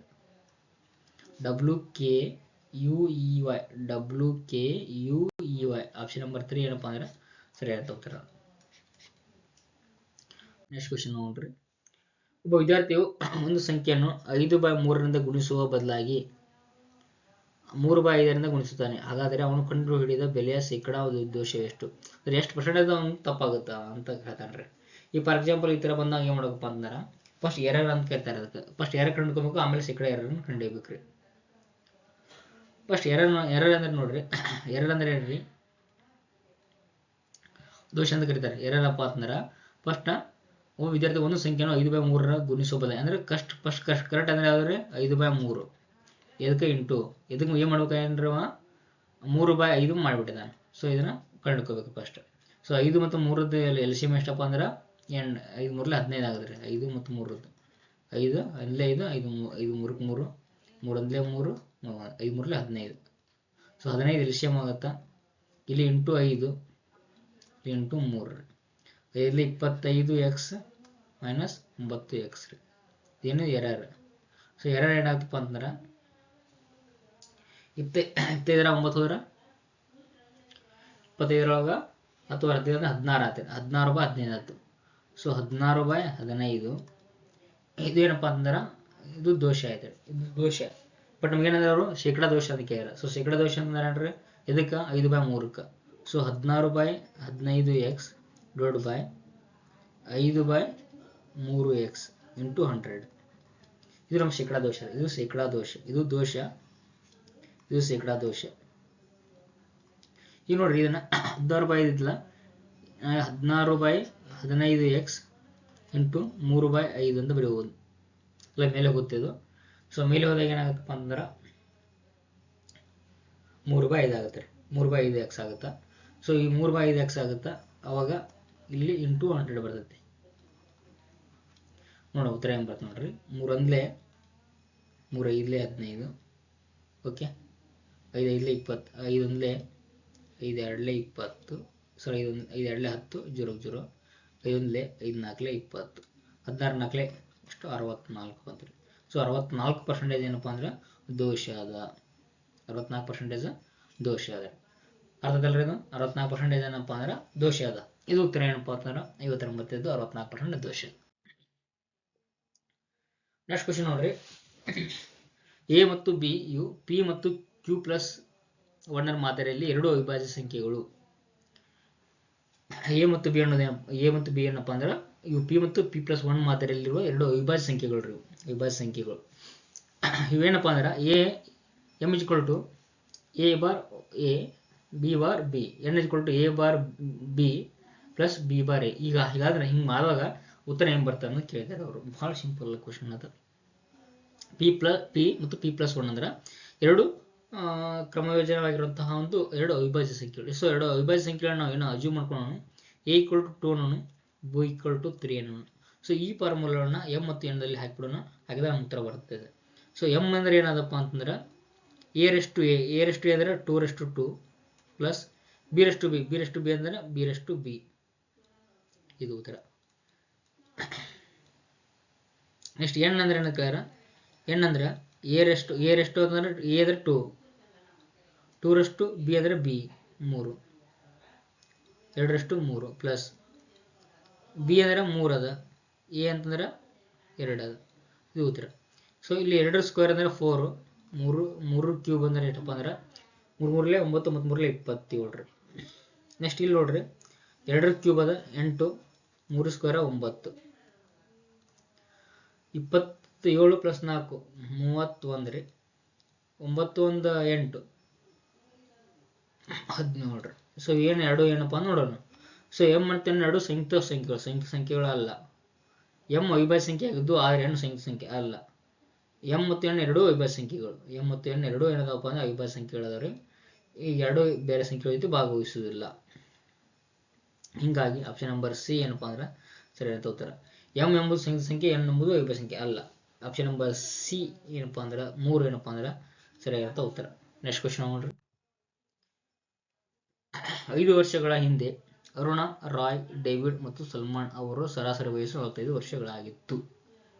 WKUEY ಆಪ್ಷನ್ ನಂಬರ್ 3 ಏನಪ್ಪ ಅಂದ್ರೆ ಸರಿ ಆಯ್ತು ಉತ್ತರ. ನೆಕ್ಸ್ಟ್ ಕ್ವಶನ್ ನೋಡ್ರಿ, ಒಬ್ಬ ವಿದ್ಯಾರ್ಥಿಯು ಒಂದು ಸಂಖ್ಯೆಯನ್ನು 5/3 ಗುಣಿಸುವ ಬದಲಾಗಿ 3/5 ಗುಣಿಸುತ್ತಾನೆ. ಹಾಗಾದರೆ ಅವನು ಕಂಡು ಹಿಡಿದ ಬೆಲೆಯ ಶೇಕಡಾ ದೋಷ ಎಷ್ಟು? ಅಂದ್ರೆ ಎಷ್ಟು ಪರ್ಸೆಂಟೇಜ್ ಅವನು ತಪ್ಪಾಗುತ್ತಾ ಅಂತ ಹೇಳ್ತಾನ್ರಿ. ಈ ಫಾರ್ ಎಕ್ಸಾಂಪಲ್ ಈ ತರ ಬಂದಾಗ ಏನ್ ಮಾಡಬೇಕಪ್ಪ ಅಂದ್ರೆ ಫಸ್ಟ್ ಎರರ್ ಅಂತ ಕೇಳ್ತಾರೆ. ಅದಕ್ಕೆ ಫಸ್ಟ್ ಎರರ್ ಕಂಡುಕೋಬೇಕು, ಆಮೇಲೆ ಶೇಕಡಾ ಎರರ್ ಕಂಡುಹಿಡಿಬೇಕ್ರಿ. ಫಸ್ಟ್ ಎರರ್ ಅಂದ್ರೆ ನೋಡ್ರಿ, ಎರರ್ ಅಂದ್ರೆ ಏನ್ರಿ, ದೋಷ ಅಂತ ಕರೀತಾರೆ. ಎರರ್ ಅಪ್ಪ ಅಂತಂದ್ರ ಫಸ್ಟ್ ಒಬ್ಬ ವಿದ್ಯಾರ್ಥಿ ಒಂದು ಸಂಖ್ಯೆಯನ್ನು 5/3 ಗುಣಿಸೋ ಬದಲಾಗಿ ಅಂದ್ರೆ ಫಸ್ಟ್ ಕರೆಕ್ಟ್ ಅಂದ್ರೆ ಯಾವ್ದ್ರೆ 5/3 ಎದಕ್ಕೆ ಇಂಟು ಎದಕ್ಕೆ ಏನ್ ಮಾಡ್ಬೇಕಂದ್ರೆ 3/5 ಮಾಡಿಬಿಟ್ಟಿದ್ದಾನೆ. ಸೊ ಇದನ್ನ ಕಂಡುಕೋಬೇಕು ಫಸ್ಟ್. ಸೊ 5 ಮತ್ತು 3 LCM ಎಷ್ಟಪ್ಪ ಅಂದ್ರೆ 5 3 15 ಆಗುತ್ತೆ. 5 ಮತ್ತು 3 5 ಅಲ್ಲೇ 5 5 3 3 3 3 5 3 15. ಸೊ 15 LCM ಆಗುತ್ತಾ. ಇಲ್ಲಿ into 5 into 3 5 25x minus 9x ರೀ. ಏನು ಎರರ್. ಸೊ ಎರರ್ ಏನಾಗ್ತಪ್ಪ ಅಂತಂದ್ರೆ 25 9 ಹೋದ್ರೆ 25 10 16 ಆಗ್ತದೆ. 16/15 ಆಯ್ತು. ಸೊ 16/15 ಇದು ಏನಪ್ಪ ಅಂತಂದ್ರೆ ಇದು ದೋಷ ಆಯ್ತು. ಇದು ದೋಷ. ಬಟ್ ನಮ್ಗೇನಂದ್ರೆ ಅವರು ಶೇಕಡಾ ದೋಷ ಅಂತ ಕೇಳ್ಯಾರ. ಸೊ ಶೇಕಡಾ ದೋಷ ಅಂದ್ರೆ ಇದಕ್ಕೆ 5/3. So 16/15x divide by 5/3x into 100. ಇದು ನಮ್ಮ ಶೇಕಡಾ ದೋಷ. ಇದು ಶೇಕಡಾ ದೋಷ. ಇದು ದೋಷ. ಇದು ಶೇಕಡಾ ದೋಷ. ಈಗ ನೋಡ್ರಿ ಇದನ್ನ 16/5 ಇದ್ಲ 16/15x ಇಂಟು 3/5 ಅಂತ ಬರೀಬಹುದು. ಇಲ್ಲ ಮೇಲೆ ಗೊತ್ತಿದ್ದು. ಸೊ ಮೇಲೆ ಹೋದಾಗ ಏನಾಗುತ್ತಪ್ಪ ಅಂದ್ರೆ 3/5 ಆಗುತ್ತೆ. 3/5x ಆಗುತ್ತಾ. ಸೊ ಈ 3/5x ಆಗುತ್ತಾ. ಅವಾಗ ಇಲ್ಲಿ ಇಂಟು 100 ಬರ್ತೈತಿ. ನೋಡೋ ಉತ್ತರ ಏನ್ ಬರ್ತದೆ ನೋಡ್ರಿ. 3 1 3 5 15. ಓಕೆ, 5 5 20, 5 1 5 2 20. ಸೊ 5 2 10 0 0 5 1 5 4 20 16 4 ಎಷ್ಟು 64 ಬಂತ್ರಿ. ಸೊ 64% ಏನಪ್ಪಾ ಅಂದ್ರೆ ದೋಷ ಅದ. 64% ದೋಷ ಅದ. ಅರ್ಥದಲ್ರಿ ಇದು 64% ಏನಪ್ಪ ಅಂದ್ರೆ ದೋಷ ಅದ. ಇದು ಉತ್ತರ ಏನಪ್ಪಾ ಅಂತಂದ್ರೆ 59 64% ದೋಷ. ನೆಕ್ಸ್ಟ್ ಕ್ವಶನ್ ನೋಡ್ರಿ, ಎ ಮತ್ತು ಬಿ ಯು ಪಿ ಮತ್ತು ಕ್ಯೂ ಪ್ಲಸ್ 1 ಮಾದರಿಯಲ್ಲಿ ಎರಡು ಅವಿಭಾಜ್ಯ ಸಂಖ್ಯೆಗಳು. ಎ ಮತ್ತು ಬಿ ಏನಪ್ಪಾ ಅಂದ್ರೆ ಇವು ಪಿ ಮತ್ತು ಪಿ ಪ್ಲಸ್ 1 ಮಾದರಿಯಲ್ಲಿರುವ ಎರಡು ಅವಿಭಾಜ್ಯ ಸಂಖ್ಯೆಗಳು ರೀ. ಅವಿಭಾಜ್ಯ ಸಂಖ್ಯೆಗಳು ಇವೇನಪ್ಪಾ ಅಂದ್ರೆ M is equal to A bar A B bar B, N is equal to A bar B plus B bar A. ಹೀಗಾದ್ರೆ ಹಿಂಗೆ ಮಾಡುವಾಗ ಉತ್ತರ ಏನು ಬರ್ತದೆ ಅನ್ನೋದು ಕೇಳಿದ್ದಾರೆ ಅವರು. ಭಾಳ ಸಿಂಪಲ್ ಕ್ವಶನ್ ಅದು. ಪಿ ಮತ್ತು ಪಿ ಪ್ಲಸ್ 1 ಅಂದ್ರೆ ಎರಡು ಕ್ರಮಯೋಜನವಾಗಿರುವಂತಹ ಎರಡು ಅವಿಭಾಜ್ಯ ಸಂಖ್ಯೆಗಳು. ಸೊ ಎರಡು ಅವಿಭಾಜ್ಯ ಸಂಖ್ಯೆಗಳನ್ನ ನಾವು ಏನೋ ಅಜ್ಯೂಮ್ ಮಾಡ್ಕೊಳ್ಳೋಣ. ಎ ಈಕ್ವಲ್ ಟು 2 ಅನ್ನೋಣ, ಬಿ ಈಕ್ವಲ್ ಟು 3 ಅನ್ನೋಣ. ಸೊ ಈ ಫಾರ್ಮುಲಾವನ್ನು ಎಮ್ ಮತ್ತು ಎನ್ ದಲ್ಲಿ ಹಾಕಿಬಿಡೋಣ, ಹಾಕಿದ್ರೆ ಉತ್ತರ ಬರ್ತದೆ. ಸೊ ಎಮ್ ಅಂದ್ರೆ ಏನದಪ್ಪ ಅಂತಂದ್ರೆ ಎ ರೆಷ್ಟು ಅಂದರೆ 2 ಪ್ಲಸ್ ಬಿ ರೆಷ್ಟು ಬಿ ಅಂದರೆ ಬಿ. ಇದು ಉತ್ತರ. ನೆಕ್ಸ್ಟ್ ಎನ್ ಅಂದ್ರೆ ಏನು ಕೇಳ್ಯಾರ? ಎನ್ ಅಂದ್ರೆ ಎ ರೆಷ್ಟು ಅಂದ್ರೆ ಎ ಅಂದ್ರೆ 2 ರೆಷ್ಟು ಬಿ ಅಂದ್ರೆ ಬಿ 3, 2 ಪ್ಲಸ್ ಬಿ ಅಂದ್ರೆ 3 ಅದ, ಎ ಅಂತಂದ್ರೆ 2 ಅದ. ಇದು ಉತ್ತರ. ಸೊ ಇಲ್ಲಿ 2 ಸ್ಕ್ವೇರ್ ಅಂದ್ರೆ 4, 3 ಕ್ಯೂಬ್ ಅಂದ್ರೆ ಎಷ್ಟಪ್ಪ ಅಂದ್ರೆ 3 9 ಮತ್ತು 3 27 ರೀ. ನೆಕ್ಸ್ಟ್ ಇಲ್ಲಿ ನೋಡ್ರಿ, 2 ಕ್ಯೂಬ್ ಅದ 8, 3 ಸ್ಕ್ವೇರ್ 9, 27 ಪ್ಲಸ್ 4 31 ರೀ, 9 1 8 17 ರೀ. ಸೊ ಏನಪ್ಪ ನೋಡೋಣ. ಸೊ ಎಮ್ ಮತ್ತು ಎನ್ ಎರಡು ಸಂಯುಕ್ತ ಸಂಖ್ಯೆಗಳು ಅಲ್ಲ. ಎಮ್ ಅವಿಭಾಜ್ಯ ಸಂಖ್ಯೆ ಆಗಿದ್ದು ಆದ್ರೆ ಎನ್ ಸಂಯುಕ್ತ ಸಂಖ್ಯೆ ಅಲ್ಲ. ಎಮ್ ಮತ್ತು ಎನ್ ಎರಡೂ ಅವಿಭಾಜ್ಯ ಸಂಖ್ಯೆಗಳು. ಎಮ್ ಮತ್ತು ಎನ್ ಎರಡೂ ಏನದಪ್ಪ ಅಂದ್ರೆ ಅವಿಭಾಜ್ಯ ಸಂಖ್ಯೆಗಳದಾವ್ರಿ. ಈ ಎರಡು ಬೇರೆ ಸಂಖ್ಯೆಗಳ ಜೊತೆ ಭಾಗವಹಿಸುವುದಿಲ್ಲ. ಹಿಂಗಾಗಿ ಆಪ್ಷನ್ ನಂಬರ್ ಸಿ ಏನಪ್ಪಾ ಅಂದ್ರೆ ಸರಿಯಾದ ಉತ್ತರ. ಎಮ್ ಎಂಬುದು ಸಂಯುಕ್ತ ಸಂಖ್ಯೆ, ಎನ್ ಎಂಬುದು ಅವಿಭಾಜ್ಯ ಸಂಖ್ಯೆ ಅಲ್ಲ. ಆಪ್ಷನ್ ನಂಬರ್ ಸಿ ಏನಪ್ಪಾ ಅಂದ್ರೆ 3 ಏನಪ್ಪಾ ಅಂದ್ರೆ ಸರಿಯಾದ ಉತ್ತರ. ನೆಕ್ಸ್ಟ್ ಕ್ವಶನ್ ನೋಡ್ರಿ, 5 ವರ್ಷಗಳ ಹಿಂದೆ ಅರುಣಾ ರಾಯ್, ಡೇವಿಡ್ ಮತ್ತು ಸಲ್ಮಾನ್ ಅವರು ಸರಾಸರಿ ವಯಸ್ಸು 45 ವರ್ಷಗಳಾಗಿತ್ತು.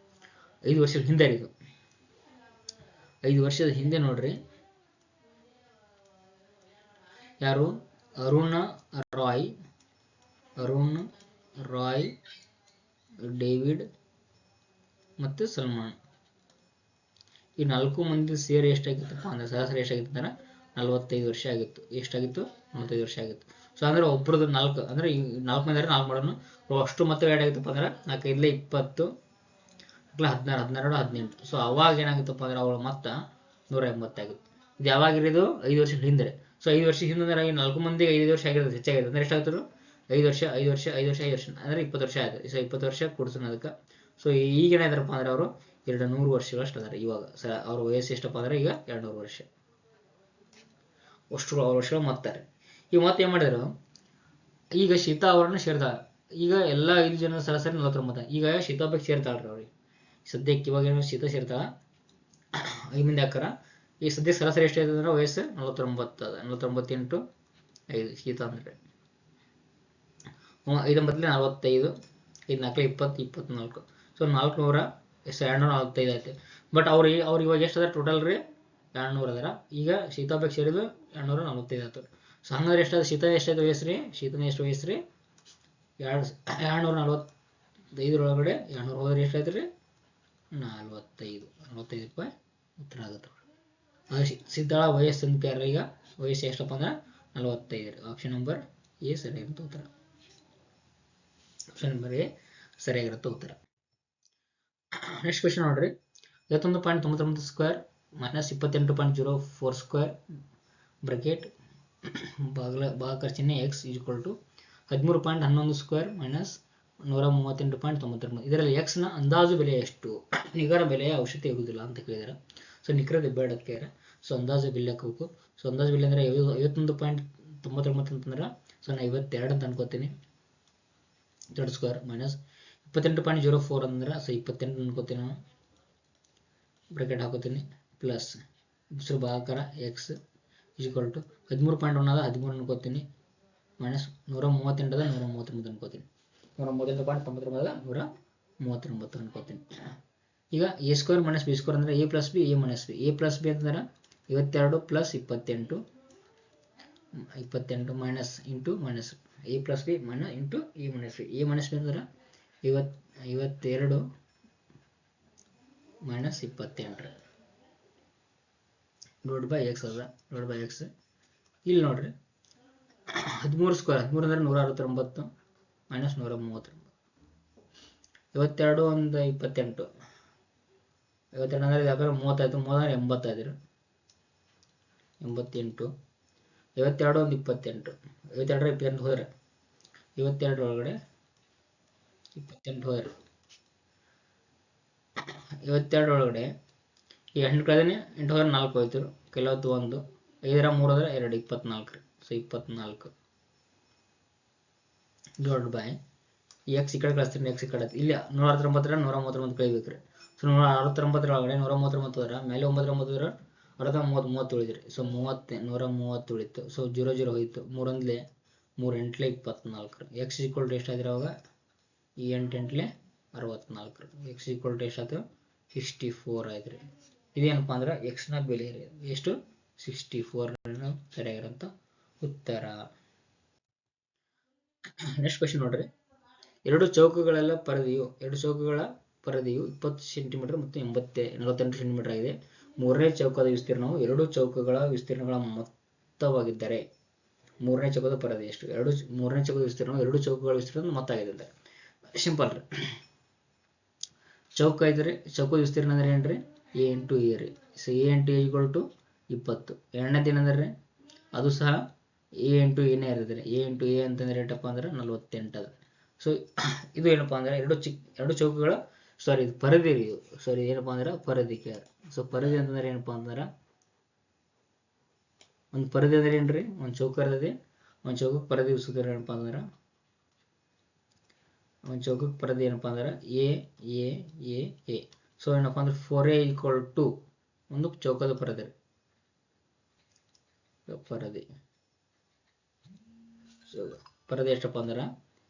5 ವರ್ಷದ ಹಿಂದೆ ಇದು. 5 ವರ್ಷದ ಹಿಂದೆ ನೋಡ್ರಿ, ಯಾರು? ಅರುಣ್ ರಾಯ್, ಡೇವಿಡ್ ಮತ್ತು ಸಲ್ಮಾನ್, ಈ 4 ಮಂದಿ ಸೇರಿ ಎಷ್ಟಾಗಿತ್ತಪ್ಪ ಅಂದ್ರೆ ಸರಾಸರಿ ಎಷ್ಟಾಗಿತ್ತು ಅಂದ್ರೆ 45 ವರ್ಷ ಆಗಿತ್ತು. ಎಷ್ಟಾಗಿತ್ತು? 45 ವರ್ಷ ಆಗಿತ್ತು. ಸೊ ಅಂದ್ರೆ ಒಬ್ರದ್ದು 4 ಅಂದ್ರೆ ಈ 4 ಮಂದಿ 4 ಮಾಡೋಣ, ಅಷ್ಟು ಮತ್ತೆ ಏಟಾಗಿತ್ತಪ್ಪ ಅಂದ್ರೆ 4 5 20 16 12 18. ಸೊ ಅವಾಗ ಏನಾಗುತ್ತಪ್ಪ ಅಂದ್ರೆ ಅವಳು ಮತ್ತ 180 ಆಗಿತ್ತು. ಇದು ಯಾವಾಗಿರೋದು? 5 ವರ್ಷದ ಹಿಂದೆ. ಸೊ 5 ವರ್ಷ ಹಿಂದೆ ಅಂದ್ರೆ ಈ 4 ಮಂದಿಗೆ 5 ವರ್ಷ ಆಗಿರೋದು ಹೆಚ್ಚಾಗಿದೆ ಅಂದ್ರೆ ಎಷ್ಟಾಗ್ತರು? 5 ವರ್ಷ ಅಂದ್ರೆ 20 ವರ್ಷ ಆಯ್ತು. ಸೊ 20 ವರ್ಷ ಕೂಡಿಸೋಣ ಅದಕ್ಕೆ. ಸೊ ಈಗ ಏನಾದ್ರಪ್ಪ ಅಂದ್ರೆ ಅವರು 200 ವರ್ಷಗಳಷ್ಟು ಅದಾರೆ ಇವಾಗ. ಅವ್ರ ವಯಸ್ಸು ಎಷ್ಟಪ್ಪ ಅಂದ್ರೆ ಈಗ 200 ವರ್ಷ. ಅಷ್ಟು ವರ್ಷಗಳು ಮತ್ತಾರೆ. ಈಗ ಮತ್ತೆ ಏನ್ ಮಾಡಿದ್ರು, ಈಗ ಶೀತಾ ಅವರನ್ನ ಸೇರ್ತಾಳ. ಈಗ ಎಲ್ಲ 5 ಜನ ಸರಾಸರಿ 49. ಈಗ ಶೀತಾ ಬೇಕು ಸೇರ್ತಾಳ್ರಿ ಅವ್ರಿಗೆ ಸದ್ಯಕ್ಕೆ. ಇವಾಗ ಏನೋ ಶೀತಾ ಸೇರ್ತಾಳ, 5 ಮಂದಿ ಹಾಕಾರ. ಈ ಸದ್ಯಕ್ಕೆ ಸರಾಸರಿ ಎಷ್ಟು ಆಯ್ತದೆ ಅಂದ್ರೆ ವಯಸ್ಸು 49 ಅದ. 49 ಇಂಟು 5 ಶೀತಾ ಅಂದ್ರೆ 5 9 45, 5 4 20 24. ಸೊ 245 ಆಯ್ತು. ಬಟ್ ಅವ್ರು ಇವಾಗ ಎಷ್ಟು ಅದ ಟೋಟಲ್ ರೀ? 200 ಅದರ. ಈಗ ಶೀತಾ ಬೇಕು ಸೇರಿದು 245 ಆಯ್ತು. ಸೊ ಹಂಗಾದ್ರೆ ಎಷ್ಟಾದ ಶೀತಾ ಎಷ್ಟಾಯ್ತು ವಯಸ್ಸು ರೀ? ಶೀತನ ಎಷ್ಟು ವಯಸ್ಸು ರೀ? 245 ಒಳಗಡೆ 200 ಹೋದ್ರೆ ಎಷ್ಟಾಯ್ತು ರೀ? 45 ರೂಪಾಯಿ ಉತ್ತರ ಆಗುತ್ತೆ. ಸಿದ್ಧಾಳ ವಯಸ್ಸು ಅಂತ ಯಾರು? ಈಗ ವಯಸ್ಸು ಎಷ್ಟಪ್ಪ ಅಂದ್ರೆ 45. ಆಪ್ಷನ್ ನಂಬರ್ ಎ ಸರಿಯಾಗಿರುತ್ತೆ ಉತ್ತರ. ಆಪ್ಷನ್ ನಂಬರ್ ಎ ಸರಿಯಾಗಿರುತ್ತೆ ಉತ್ತರ. ನೆಕ್ಸ್ಟ್ ಕ್ವಶನ್ ನೋಡ್ರಿ, 51.99 ಸ್ಕ್ವೇರ್ ಮೈನಸ್ 28.04 ಸ್ಕ್ವೇರ್ ಬ್ರಾಕೆಟ್ ಭಾಗಾಕಾರ ಚಿಹ್ನೆ x equal to 13.11 square minus 138.99. ಇದರಲ್ಲಿ ಎಕ್ಸ್ ನ ಅಂದಾಜು ಬೆಲೆ ಎಷ್ಟು? ನಿಗರ ಬೆಲೆಯ ಅವಶ್ಯಕತೆ ಇರುವುದಿಲ್ಲ ಅಂತ ಕೇಳಿದಾರೆ. ಸೊ ನಿಖರದ ಬೇಡ ಅಂತ ಕೇಳಿದಾರೆ. ಸೊ ಅಂದಾಜು ಬೆಲೆ ಹಾಕಬೇಕು. ಸೊ ಅಂದಾಜು ಬೆಲೆ ಅಂದ್ರೆ 51.99 ಅಂತಂದ್ರೆ ಸೊ ನಾನು 52 ಅಂತ ಅನ್ಕೋತೀನಿ. 2 ಸ್ಕ್ವೇರ್ ಮೈನಸ್ 28.04 ಅಂದ್ರೆ ಸೊ 28 ಅನ್ಕೋತೀನಿ ನಾನು. ಬ್ರಾಕೆಟ್ ಹಾಕೋತೀನಿ ಪ್ಲಸ್ ಭಾಗಾಕಾರ ಎಕ್ಸ್ ಈಕ್ವಲ್ ಟು 13.1 ಅದ 13 ಅನ್ಕೋತೀನಿ ಮೈನಸ್ 138 ಅದ 139 ಅನ್ಕೋತೀನಿ. 138.99 ಅದ 139 ಅನ್ಕೋತೀನಿ. ಈಗ A square minus B square ಅಂದ್ರೆ A plus B A minus B. A plus B ಅಂತಂದ್ರೆ 52 plus 28 28 minus into minus A plus B minus into A minus B. A minus B ಅಂದ್ರೆ 52 ಮೈನಸ್ 28 ಡಿವೈಡ್ ಬೈ ಎಕ್ಸ್ ಅದ divide by X. ಇಲ್ಲಿ ನೋಡ್ರಿ 13 square 13 ಅಂದರೆ 169 minus 139. 52 ಒಂದು 28 52 ಅಂದರೆ ಯಾಕಂದ್ರೆ 35 3 85 88. 52 ಒಂದು 28 52 28 ಹೋದ್ರೆ 52 ಒಳಗಡೆ 28 ಹೋದ್ರೆ 52 ಒಳಗಡೆ ಈ 8 ಕಳೆದ್ರೆ 8 ಹೋದ್ರೆ 4 ಹೋಯ್ತು. ಕೆಲವತ್ತು 1 5 3 ಹೋದ್ರೆ 2 24. ಸೊ 24 ಡಿವೈಡ್ ಬೈ ಎಕ್ಸ್ ಈ ಕಡೆ ಕಳಿಸ್ತೀನಿ ಎಕ್ಸ್ ಈ ಕಡೆ ಇಲ್ಲಿ 169 139 ಕಳಿಬೇಕ್ರಿ. ಸೊ 169 ಒಳಗಡೆ 139 ಹೋದ್ರೆ ಮೇಲೆ 9 ಅರ್ಧ 30 ಉಳಿದ್ರಿ. ಸೊ 130 ಉಳಿತು. ಸೊ 0 0 ಹೋಯ್ತು. 3 1 3 8 24. ಎಕ್ಸ್ ಈಕ್ವಲ್ ಟು ಎಷ್ಟಾದ್ರೆ ಅವಾಗ ಈ 8 8 64. ಎಕ್ಸ್ ಈಕ್ವಲ್ ಟು ಎಷ್ಟಾಯ್ತು 64 ಆಯ್ತು ರೀ. ಇದೇನಪ್ಪ ಅಂದ್ರೆ ಎಕ್ಸ್ನ ಬೆಲೆ ರೀ. ಎಷ್ಟು 64 ಸರಿಯಾಗಿರೋಂಥ ಉತ್ತರ. ನೆಕ್ಸ್ಟ್ ಕ್ವೆಶ್ಚನ್ ನೋಡ್ರಿ. ಎರಡು ಚೌಕಗಳ ಪರದೆಯು 20 ಸೆಂಟಿಮೀಟರ್ ಮತ್ತು 48 ಸೆಂಟಿಮೀಟರ್ ಆಗಿದೆ. ಮೂರನೇ ಚೌಕದ ವಿಸ್ತೀರ್ಣವು ಎರಡು ಚೌಕಗಳ ವಿಸ್ತೀರ್ಣಗಳ ಮೊತ್ತವಾಗಿದ್ದರೆ ಮೂರನೇ ಚೌಕದ ಪರದೆ ಎಷ್ಟು? ಮೂರನೇ ಚೌಕದ ವಿಸ್ತೀರ್ಣವು ಎರಡು ಚೌಕಗಳ ವಿಸ್ತೀರ್ಣದ ಮೊತ್ತ ಆಗಿದೆ ಅಂತ. ಸಿಂಪಲ್ ರೀ. ಚೌಕ ಇದ್ರೆ ಚೌಕದ ವಿಸ್ತೀರ್ಣ ಅಂದ್ರೆ ಏನ್ರಿ ಎ ಇಂಟು ಎ ರೀ. So a into a equal to 20. ಎರಡನೇದು ಏನಂದ್ರೆ ಅದು ಸಹ ಎ ಇಂಟು ಎನೇ ಇರಿದ್ರೆ ಎ ಇಂಟು ಎ ಅಂತಂದ್ರೆ ಏನಪ್ಪ ಅಂದ್ರೆ 48 ಅದ. ಸೊ ಇದು ಏನಪ್ಪಾ ಅಂದ್ರೆ ಎರಡು ಚೌಕಗಳ ಇದು ಪರದೆ ರೀ. ಏನಪ್ಪಾ ಅಂದ್ರೆ ಪರದೆ. ಸೊ ಪರದೆ ಅಂತಂದ್ರೆ ಏನಪ್ಪಾ ಅಂದ್ರೆ ಒಂದು ಪರದೆ ಅಂದ್ರೆ ಏನ್ರಿ ಒಂದು ಚೌಕ ಇರ್ತದೆ. ಒಂದು ಚೌಕಕ್ಕೆ ಪರದೆ ವಿಸ್ತೃತ ಏನಪ್ಪಾ ಅಂದ್ರೆ ಒಂದು ಚೌಕಕ್ಕೆ ಪರದೆ ಏನಪ್ಪಾ ಅಂದ್ರೆ A A A A. So ಏನಪ್ಪಾ ಅಂದ್ರೆ 4a ಈಕ್ವಲ್ ಟು ಒಂದು ಚೌಕದ ಪರದೆ ಪರದೆ. ಸೊ ಪರದೆ ಎಷ್ಟಪ್ಪ ಅಂದ್ರೆ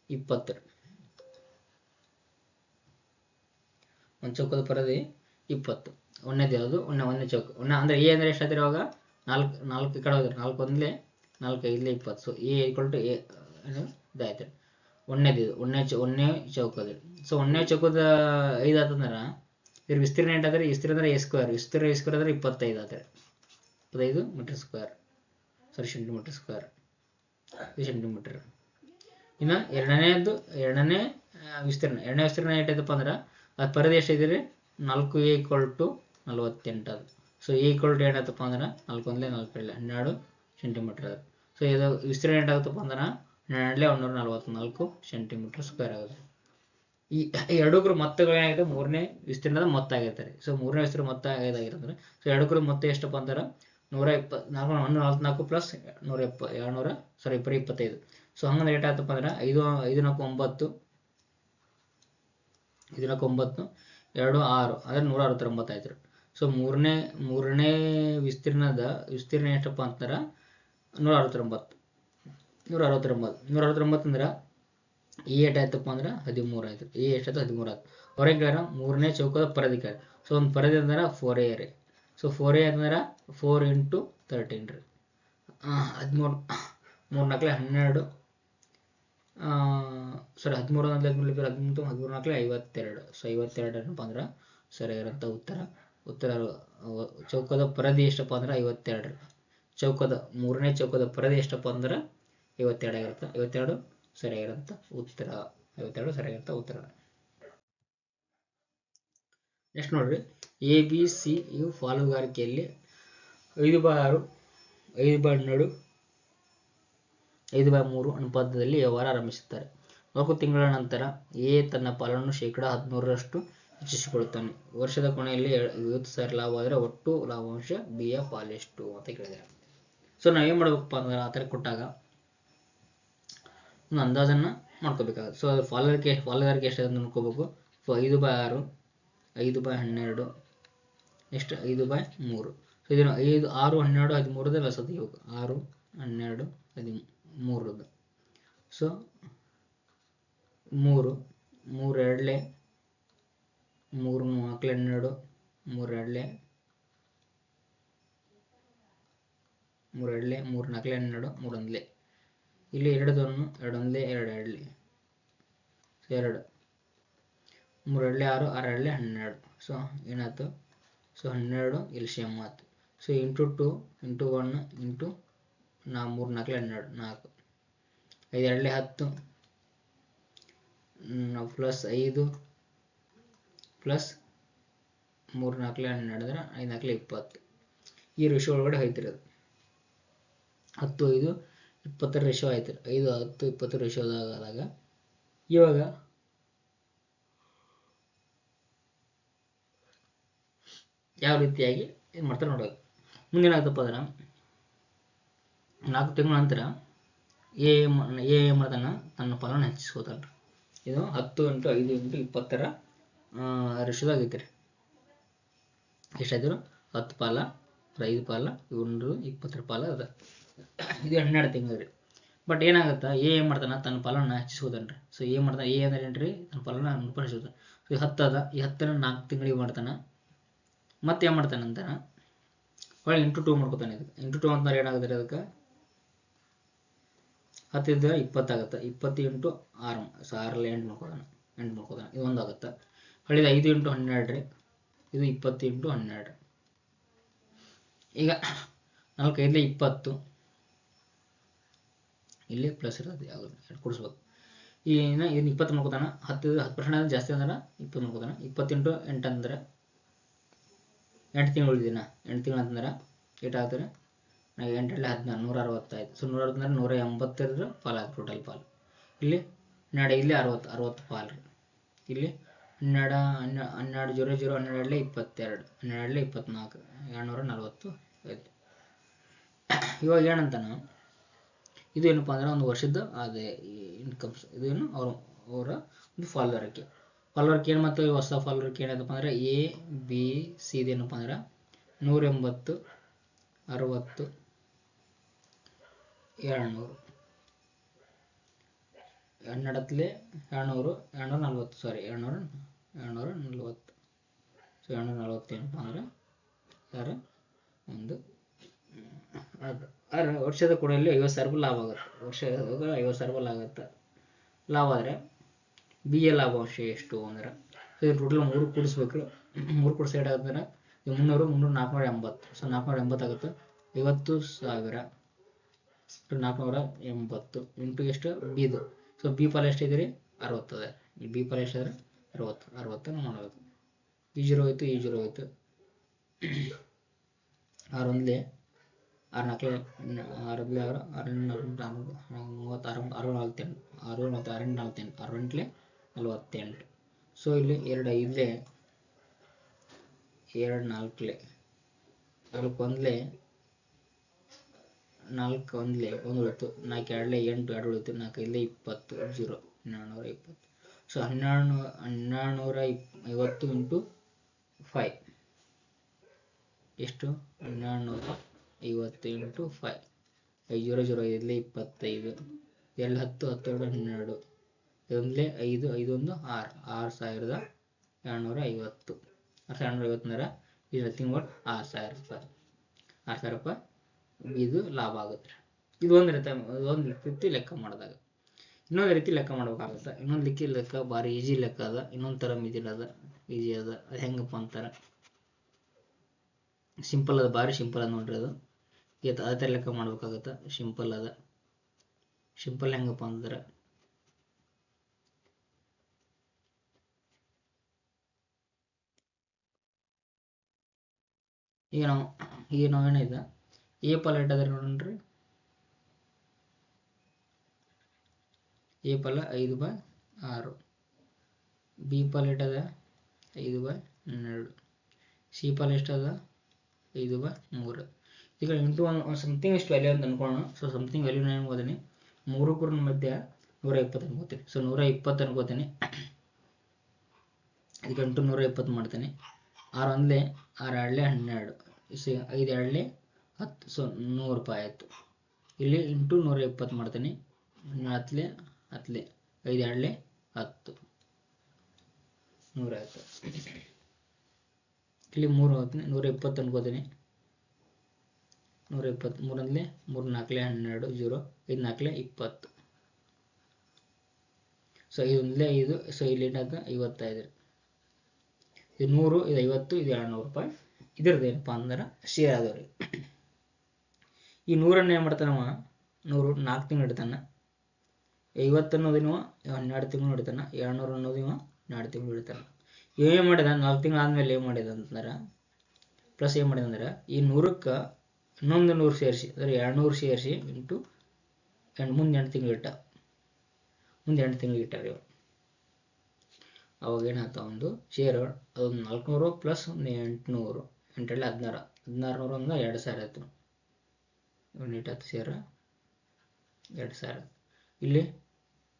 20. ಒಂದು ಚೌಕದ ಪರದೆ 20. ಒಂದನೇದು ಯಾವುದು ಒಂದನೇ ಚೌಕ ಅಂದ್ರೆ ಎ ಅಂದ್ರೆ ಎಷ್ಟಾದ್ರೆ ಇವಾಗ 4 ಈ ಕಡೆ ಹೋದ್ರೆ 4 1 4 5 20. So a equal to a ಇದಾಯ್ತು. ಒಂದನೇದು ಒಂದನೇ ಚೌಕದ. ಸೊ ಒಂದನೇ ಚೌಕದ 5 ಆತಂದ್ರೆ ಇದ್ರ ವಿಸ್ತೀರ್ಣ ಎಂಟಾದ್ರೆ ವಿಸ್ತೀರ್ಣ ಅಂದ್ರೆ ಎ ಸ್ಕ್ವೇರ್. ವಿಸ್ತೀರ್ಣ ಎ ಸ್ಕ್ವೇರ್ ಅಂದ್ರೆ 25 ಆದ್ರೆ 25 metre square. Centimetre square centimetre. ಇನ್ನು ಎರಡನೇ ವಿಸ್ತೀರ್ಣ ಎಷ್ಟಾಯ್ತಪ್ಪ ಅಂದ್ರೆ ಅದು ಪರದೆ ಎಷ್ಟಿದೆ 4a ಈಕ್ವಲ್ ಟು 48 ಅದು. ಸೊ ಎ ಈಕ್ವಲ್ ಟು ಏನಾಯ್ತಪ್ಪ ಅಂದ್ರೆ 4 1 4 12 ಸೆಂಟಿಮೀಟರ್ ಅದು. ಸೊ ಇದು ವಿಸ್ತೀರ್ಣ ಏನಾಗುತ್ತಪ್ಪ ಅಂದ್ರೆ 12 144 ಸೆಂಟಿಮೀಟರ್ ಸ್ಕ್ವೇರ್ ಆಗುತ್ತೆ. ಈ ಎರಡಕ್ಕೂ ಮೊತ್ತಗಳು ಏನಾಗಿದೆ ಮೂರನೇ ವಿಸ್ತೀರ್ಣದ ಮೊತ್ತ ಆಗಿರ್ತಾರೆ. ಸೊ ಮೂರನೇ ವಿಸ್ತೀರ್ಣ ಮೊತ್ತ ಏನಾಗಿರ್ತಂದ್ರೆ ಸೊ ಎರಡಕ್ಕೂ ಮೊತ್ತ ಎಷ್ಟಪ್ಪ ಅಂದ್ರೆ 144 ಪ್ಲಸ್ 225. ಸೊ ಹಂಗಂದ್ರೆ ಏಟಾಯ್ತಪ್ಪ ಅಂದ್ರೆ 5 4 9 5 4 9 2 6 ಅಂದ್ರೆ 169 ಆಯ್ತು. ಸೊ ಮೂರನೇ ವಿಸ್ತೀರ್ಣ ಎಷ್ಟಪ್ಪ ಅಂತಾರ 169 ಅಂದ್ರೆ ಎ ಏಟಾಯ್ತಪ್ಪ ಅಂದ್ರೆ 13 ಆಯ್ತು. ಎ ಎಷ್ಟಾಯ್ತು 13 ಆಯ್ತು. ಹೊರಗೆ ಮೂರನೇ ಚೌಕದ ಪರದೆ. ಸೊ ಒಂದು ಪರದೆ ಅಂದ್ರೆ 4a ರೀ. ಸೊ 4a ಅಂದ್ರೆ 4 ಇಂಟು 13 ರೀ. 13 3 4 12 13 18 13 52. ಸೊ 52 ಏನಪ್ಪ ಅಂದ್ರೆ ಸರಿಯಾಗಿರೋಂಥ ಉತ್ತರ ಚೌಕದ ಪರದೆ ಎಷ್ಟಪ್ಪ ಅಂದ್ರೆ 52. ಮೂರನೇ ಚೌಕದ ಪರದೆ ಎಷ್ಟಪ್ಪ ಅಂದ್ರೆ 52 ಆಗಿರುತ್ತೆ. 52 ಸರಿಯಾಗಿರೋಂಥ ಉತ್ತರ. ನೆಕ್ಸ್ಟ್ ನೋಡ್ರಿ. ಎ ಬಿ ಸಿ ಯು ಪಾಲುಗಾರಿಕೆಯಲ್ಲಿ 5/6 5/12 5/3 ಅನುಪಾತದಲ್ಲಿ ವ್ಯವಹಾರ ಆರಂಭಿಸುತ್ತಾರೆ. 4 ತಿಂಗಳ ನಂತರ ಎ ತನ್ನ ಪಾಲನ್ನು ಶೇಕಡಾ 13ರಷ್ಟು ಹೆಚ್ಚಿಸಿಕೊಳ್ಳುತ್ತಾನೆ. ವರ್ಷದ ಕೊನೆಯಲ್ಲಿ 50,000 ಲಾಭ ಆದರೆ ಒಟ್ಟು ಲಾಭಾಂಶ ಬಿ ಯ ಪಾಲೆಷ್ಟು ಅಂತ ಕೇಳಿದ್ದಾರೆ. ಸೊ ನಾವೇನ್ ಮಾಡ್ಬೇಕಪ್ಪ ಅಂದ್ರೆ ಆ ಥರ ಕೊಟ್ಟಾಗ ಒಂದು ಅಂದಾಜನ್ನ ಮಾಡ್ಕೋಬೇಕಾಗುತ್ತೆ. ಸೊ ಅದು ಪಾಲುದಾರಿಕೆ ಎಷ್ಟಾಗುತ್ತೆ ನೋಡ್ಕೋಬೇಕು. 5/6 5/12 ನೆಕ್ಸ್ಟ್ 5/3. ಸೊ ಇದನ್ನು 5 6 12 13 ಲಸ ತೆಗಿಬೇಕು. 6 12 13. ಸೊ 3 3 2 3 4 12 3 2 3 ಎರಡಲೆ 3 ನಾಲ್ಕಲೆ 12 3 ಒಂದಲೆ ಇಲ್ಲಿ 2 ದೊನ್ನು 2 ಒಂದಲೆ 2 ಎರಡಲೆ 2 3 ಎರಡಲೆ 6 6 ಎರಡಲೆ 12 ಸೊ ಏನಾಯ್ತು ಸೊ 12 ಇಲ್ಲಿ ಸೇಮ್ ಆಯ್ತು so into 2 into 1 into 3 ನಾಲ್ಕಲೆ 12 4 5 ಎರಡಲೆ 10 plus 5 plus 3 ನಾಲ್ಕಲೆ 12 ಅಂದರೆ 5 ನಾಲ್ಕಲೆ 20 ಈ ರೇಷಿಯೋ ಒಳಗಡೆ ಹೋಯ್ತಿರೋದು 10 5 20 ರೇಷಿಯೋ ಆಯ್ತು 5 10 20 ರೇಷಿಯೋದಾದಾಗ ಇವಾಗ ಯಾವ ರೀತಿಯಾಗಿ ಏನು ಮಾಡ್ತಾರೆ ನೋಡೋದು ಮುಂದೇನಾಗ್ತಪ್ಪ ಅಂದ್ರೆ 4 ತಿಂಗಳ ನಂತರ ಏ ಮಾಡ್ತಾನ ತನ್ನ ಪಾಲನ್ನು ಹೆಚ್ಚಿಸ್ಕೋತಾನೆ ಇದು 10 ಇಂಟು 5 ಇಂಟು 20ರ ರೇಷಿಯೋದಾಗೈತೆ ರೀ ಎಷ್ಟಾಯ್ತು 10 ಪಾಲ 5 ಪಾಲ 20 ಪಾಲ ಅದ ಇದು 12 ತಿಂಗಳು ರೀ ಬಟ್ ಏನಾಗುತ್ತೆ ಏನು ಮಾಡ್ತಾನೆ ತನ್ನ ಪಾಲನ್ನು ಹೆಚ್ಚಿಸ್ಕೋತಾನೆ ರೀ ಸೊ ಏನು ಮಾಡ್ತಾನೆ ಅಂದ್ರೆ ಏನ್ರಿ ತನ್ನ ಪಾಲನ್ನು ಹೆಚ್ಚಿಸ್ಕೋತಾನೆ ಸೊ 10 ಅದ ಈ 10ನ 4 ತಿಂಗಳಿಗೆ ಮಾಡ್ತಾನೆ ಮತ್ತೆ ಏನು ಮಾಡ್ತಾನೆ ಅಂತ ಹೊಳ್ಳಿ ಇಂಟು 2 ಮಾಡ್ಕೋತಾನೆ ಇದಕ್ಕೆ ಇಂಟು 2 ಅಂತಂದ್ರೆ ಏನಾಗುತ್ತೆ ಅದಕ್ಕೆ 10 ಇದ್ದರೆ 20 ಆಗುತ್ತೆ 20 ಇಂಟು 6 ಸೊ 6ರಲ್ಲಿ 8 ಮಾಡ್ಕೋತಾನೆ ಇದು ಒಂದಾಗುತ್ತೆ ಹೊಳ್ಳಿದ 5 ಇಂಟು 12 ರೀ ಇದು 20 ಇಂಟು 12 ಈಗ 4 5 20 ಇಲ್ಲಿ ಪ್ಲಸ್ ಇರೋದು ಯಾವುದು ಕೊಡಿಸ್ಬೇಕು ಇದನ್ನ 20 ಮಾಡ್ಕೋತಾನೆ 10% ಜಾಸ್ತಿ ಅಂದ್ರೆ 20 ಮಾಡ್ಕೋತಾನೆ 20 ಇಂಟು 8 ಅಂದ್ರೆ 8 ತಿಂಗಳು ಉಳಿದಿನ 8 ತಿಂಗಳು ಅಂತಂದ್ರೆ ಏಟಾಗ್ತಾರೆ 8 16 160 ಆಯ್ತು ಸೊ 160 ಅಂದ್ರೆ 180 ಪಾಲ್ ಆಯ್ತು ಟೋಟಲ್ ಪಾಲ್ ಇಲ್ಲಿ 12 ಇಲ್ಲಿ 60 ಪಾಲ್ ರೀ ಇಲ್ಲಿ 12 12 0 0 12 22 12 24 240 ಆಯ್ತು ಇವಾಗ ಏನಂತಾನ ಇದು ಏನಪ್ಪ ಅಂದ್ರೆ ಒಂದು ವರ್ಷದ ಅದೇ ಇನ್ಕಮ್ಸ್ ಇದೇನು ಅವರ ಒಂದು ಫಾಲೋವರ್ಗೆ ಏನು ಮತ್ತು ಹೊಸ ಫಾಲೋವರ್ಗೆ ಏನಪ್ಪ ಅಂದ್ರೆ ಎ ಬಿ ಸಿ ಇದೇನಪ್ಪ ಅಂದ್ರೆ 180 60 200 12 200 240 ಸಾರಿ 240 ಸೊ 240 ಏನಪ್ಪ ಅಂದ್ರೆ ಯಾರು ಒಂದು ವರ್ಷದ ಕೊಡಲ್ಲಿ 50,000 ಲಾಭ ಆಗುತ್ತೆ ವರ್ಷದಾಗ 50,000 ಲಾಭ ಆಗುತ್ತೆ ಲಾಭ ಆದರೆ ಬಿ ಎ ಲಾಭಾಂಶ ಎಷ್ಟು ಅಂದ್ರೆ ಇದು ಟೋಟಲ್ 3 ಕೂಡಿಸ್ಬೇಕು 3 ಕೂಡಿಸಿ ಏಟಾಗುತ್ತೆ 300 480 ಸೊ 480 ಆಗುತ್ತೆ 50,000 480 ಇಂಟು ಎಷ್ಟು ಬಿದು ಸೊ ಬಿ ಪಾಲ್ ಎಷ್ಟಿದೆ ರೀ 60 ಅದ ಈ ಬಿ ಪಾಲ್ ಎಷ್ಟಿದ್ರೆ 60 ಮಾಡಬೇಕು ಈ 0 ಹೋಯ್ತು ಈ 0 ಹೋಯ್ತು 6 ಒಂದಲೇ 6 ನಾಲ್ಕಲೆ 6 6 48 48 ಸೊ ಇಲ್ಲಿ 2 5 2 4 4 ಒಂದಲೇ 4 ಒಂದಲೇ 1 ಉಳಿತು 4 ಎರಡಲೇ 8 2 ಉಳಿತು 4 5 20 0 1220 ಸೊ 1250 ಇಂಟು 5 ಎಷ್ಟು 1250 ಇಂಟು 5 5 0 0 5 25 2 10 10 2 12 ಇದೊಂದಲೇ 5 5 1 6 6250 6250 ಅಂದ್ರೆ ಇದು ತಿಂಗಳು 6000 ರೂಪಾಯಿ 6000 ರೂಪಾಯಿ ಇದು ಲಾಭ ಆಗುತ್ತೆ ಇದು ಒಂದು ರೀತಿ ಲೆಕ್ಕ ಮಾಡಿದಾಗ ಇನ್ನೊಂದು ರೀತಿ ಲೆಕ್ಕ ಮಾಡಬೇಕಾಗುತ್ತೆ ಇನ್ನೊಂದು ಲೆಕ್ಕ ಭಾರಿ ಈಜಿ ಲೆಕ್ಕ ಅದ ಇನ್ನೊಂದು ಥರ ಮಿದಿಲ್ಲ ಈಜಿ ಅದ ಅದು ಹೆಂಗಪ್ಪ ಅಂತಾರೆ ಸಿಂಪಲ್ ಅದ ಭಾರಿ ಸಿಂಪಲ್ ಅದ ನೋಡ್ರಿ ಅದು ಅದೇ ಥರ ಲೆಕ್ಕ ಮಾಡ್ಬೇಕಾಗತ್ತೆ ಸಿಂಪಲ್ ಅದ ಸಿಂಪಲ್ ಹೆಂಗಪ್ಪ ಅಂದ್ರೆ ಈಗ ನಾವು ಏನಿದೆ ಎ ಪಾಲ್ ಇಟ್ಟದ್ರೆ ನೋಡ್ರಿ ಎ ಪಾಲ 5/6 ಬಿ ಪಾಲ್ ಇಟ್ಟದ 5/12 ಸಿ ಪಾಲ್ ಎಷ್ಟದ 5/3 ಈಗ ಇಂಟು ಒಂದು ಸಮಥಿಂಗ್ ಇಷ್ಟು ವ್ಯಾಲ್ಯೂ ಅಂತ ಅನ್ಕೊಳ್ಳೋಣ ಸೊ ಸಮಥಿಂಗ್ ವ್ಯಾಲ್ಯೂ ನಾನು ಅನ್ಕೋತೀನಿ 3 ಮಧ್ಯೆ 120 ಅನ್ಕೋತೀನಿ ಸೊ 120 ಅನ್ಕೋತೀನಿ ಇದಕ್ಕೆ ಇಂಟು 120 ಮಾಡ್ತೀನಿ 6 ಒಂದಲೇ 6 ಎರಡಲೇ 12 5 ಎರಡಲೇ 10 ಸೊ 100 ರೂಪಾಯಿ ಆಯಿತು ಇಲ್ಲಿ ಇಂಟು 120 ಮಾಡ್ತೀನಿ 10 5 ಎರಡಲೇ 10 100 ಆಯಿತು ಇಲ್ಲಿ 3 ಹೋಗ್ತೀನಿ 120 ಅನ್ಕೋತೀನಿ 120 ಮೂರೊಂದಲೇ 3 4 12 0 5 4 20 ಸೊ ಇದೊಂದಲೇ 5 ಸೊ ಇಲ್ಲಿ ಏನಾಯ್ತು 55 ಇದು 100 ಇದು 50 ಇದು 200 ರೂಪಾಯಿ ಇದ್ರದ್ದು ಏನಪ್ಪ ಅಂದ್ರೆ ಶೇರ್ ಆದವ್ರಿ ಈ 100 ಏನು ಮಾಡ್ತಾನವ 100 4 ತಿಂಗಳು ಇಡ್ತಾನೆ 50 ಅನ್ನೋದಿನವ 12 ತಿಂಗಳು ಇಡ್ತಾನೆ 200 ಅನ್ನೋದಿವ 2 ತಿಂಗಳು ಇಡ್ತಾನೆ ಏನು ಮಾಡಿದ 4 ತಿಂಗಳು ಆದಮೇಲೆ ಏನು ಮಾಡಿದ ಅಂತಂದ್ರೆ ಪ್ಲಸ್ ಏನು ಮಾಡಿದ ಅಂದ್ರೆ ಈ 100ಕ್ಕೆ ಇನ್ನೊಂದು 100 ಸೇರಿಸಿ ಅಂದರೆ 200 ಸೇರಿಸಿ ಇಂಟು ಮುಂದೆ 8 ತಿಂಗಳು ಇಟ್ಟ ಮುಂದೆ 8 ತಿಂಗಳು ಇಟ್ಟಾರೆ ಇವರು ಅವಾಗ ಏನಾಯ್ತು ಒಂದು ಶೇರು ಅದೊಂದು 400 ಪ್ಲಸ್ ಒಂದು 800 8 16 1600 ಅಂದ್ರೆ 2000 ಆಯಿತು ಯೂನಿಟ್ 10 ಶೇರು 2000 ಇಲ್ಲಿ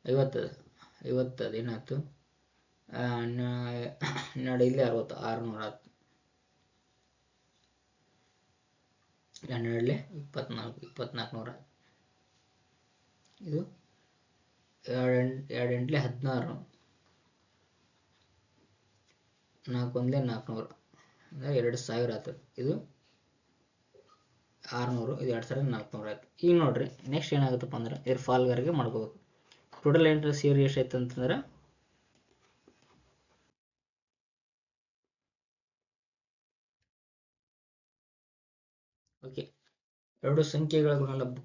50 ಅದೇನಾಯ್ತು 12 ಇಲ್ಲಿ 60 600 ಆಯ್ತು 12 2400 ಇದು 2 ಎಂಟ್ಲೆ 16 4 ಒಂದಲೇ 400 ಅಂದರೆ 2000 ಆಯ್ತು ಇದು 600 ಇದು 2400 ಆಯ್ತು ಈಗ ನೋಡ್ರಿ ನೆಕ್ಸ್ಟ್ ಏನಾಗುತ್ತಪ್ಪ ಅಂದ್ರೆ ಇದ್ರ ಫಾಲ್ಗಾರಿಗೆ ಮಾಡ್ಕೋಬೇಕು ಟೋಟಲ್ ಎಂಟ್ರಿ ಸೇರಿ ಎಷ್ಟೈತೆ ಅಂತಂದ್ರೆ ಓಕೆ ಎರಡು ಸಂಖ್ಯೆಗಳ ಗುಣಲಬ್ಧ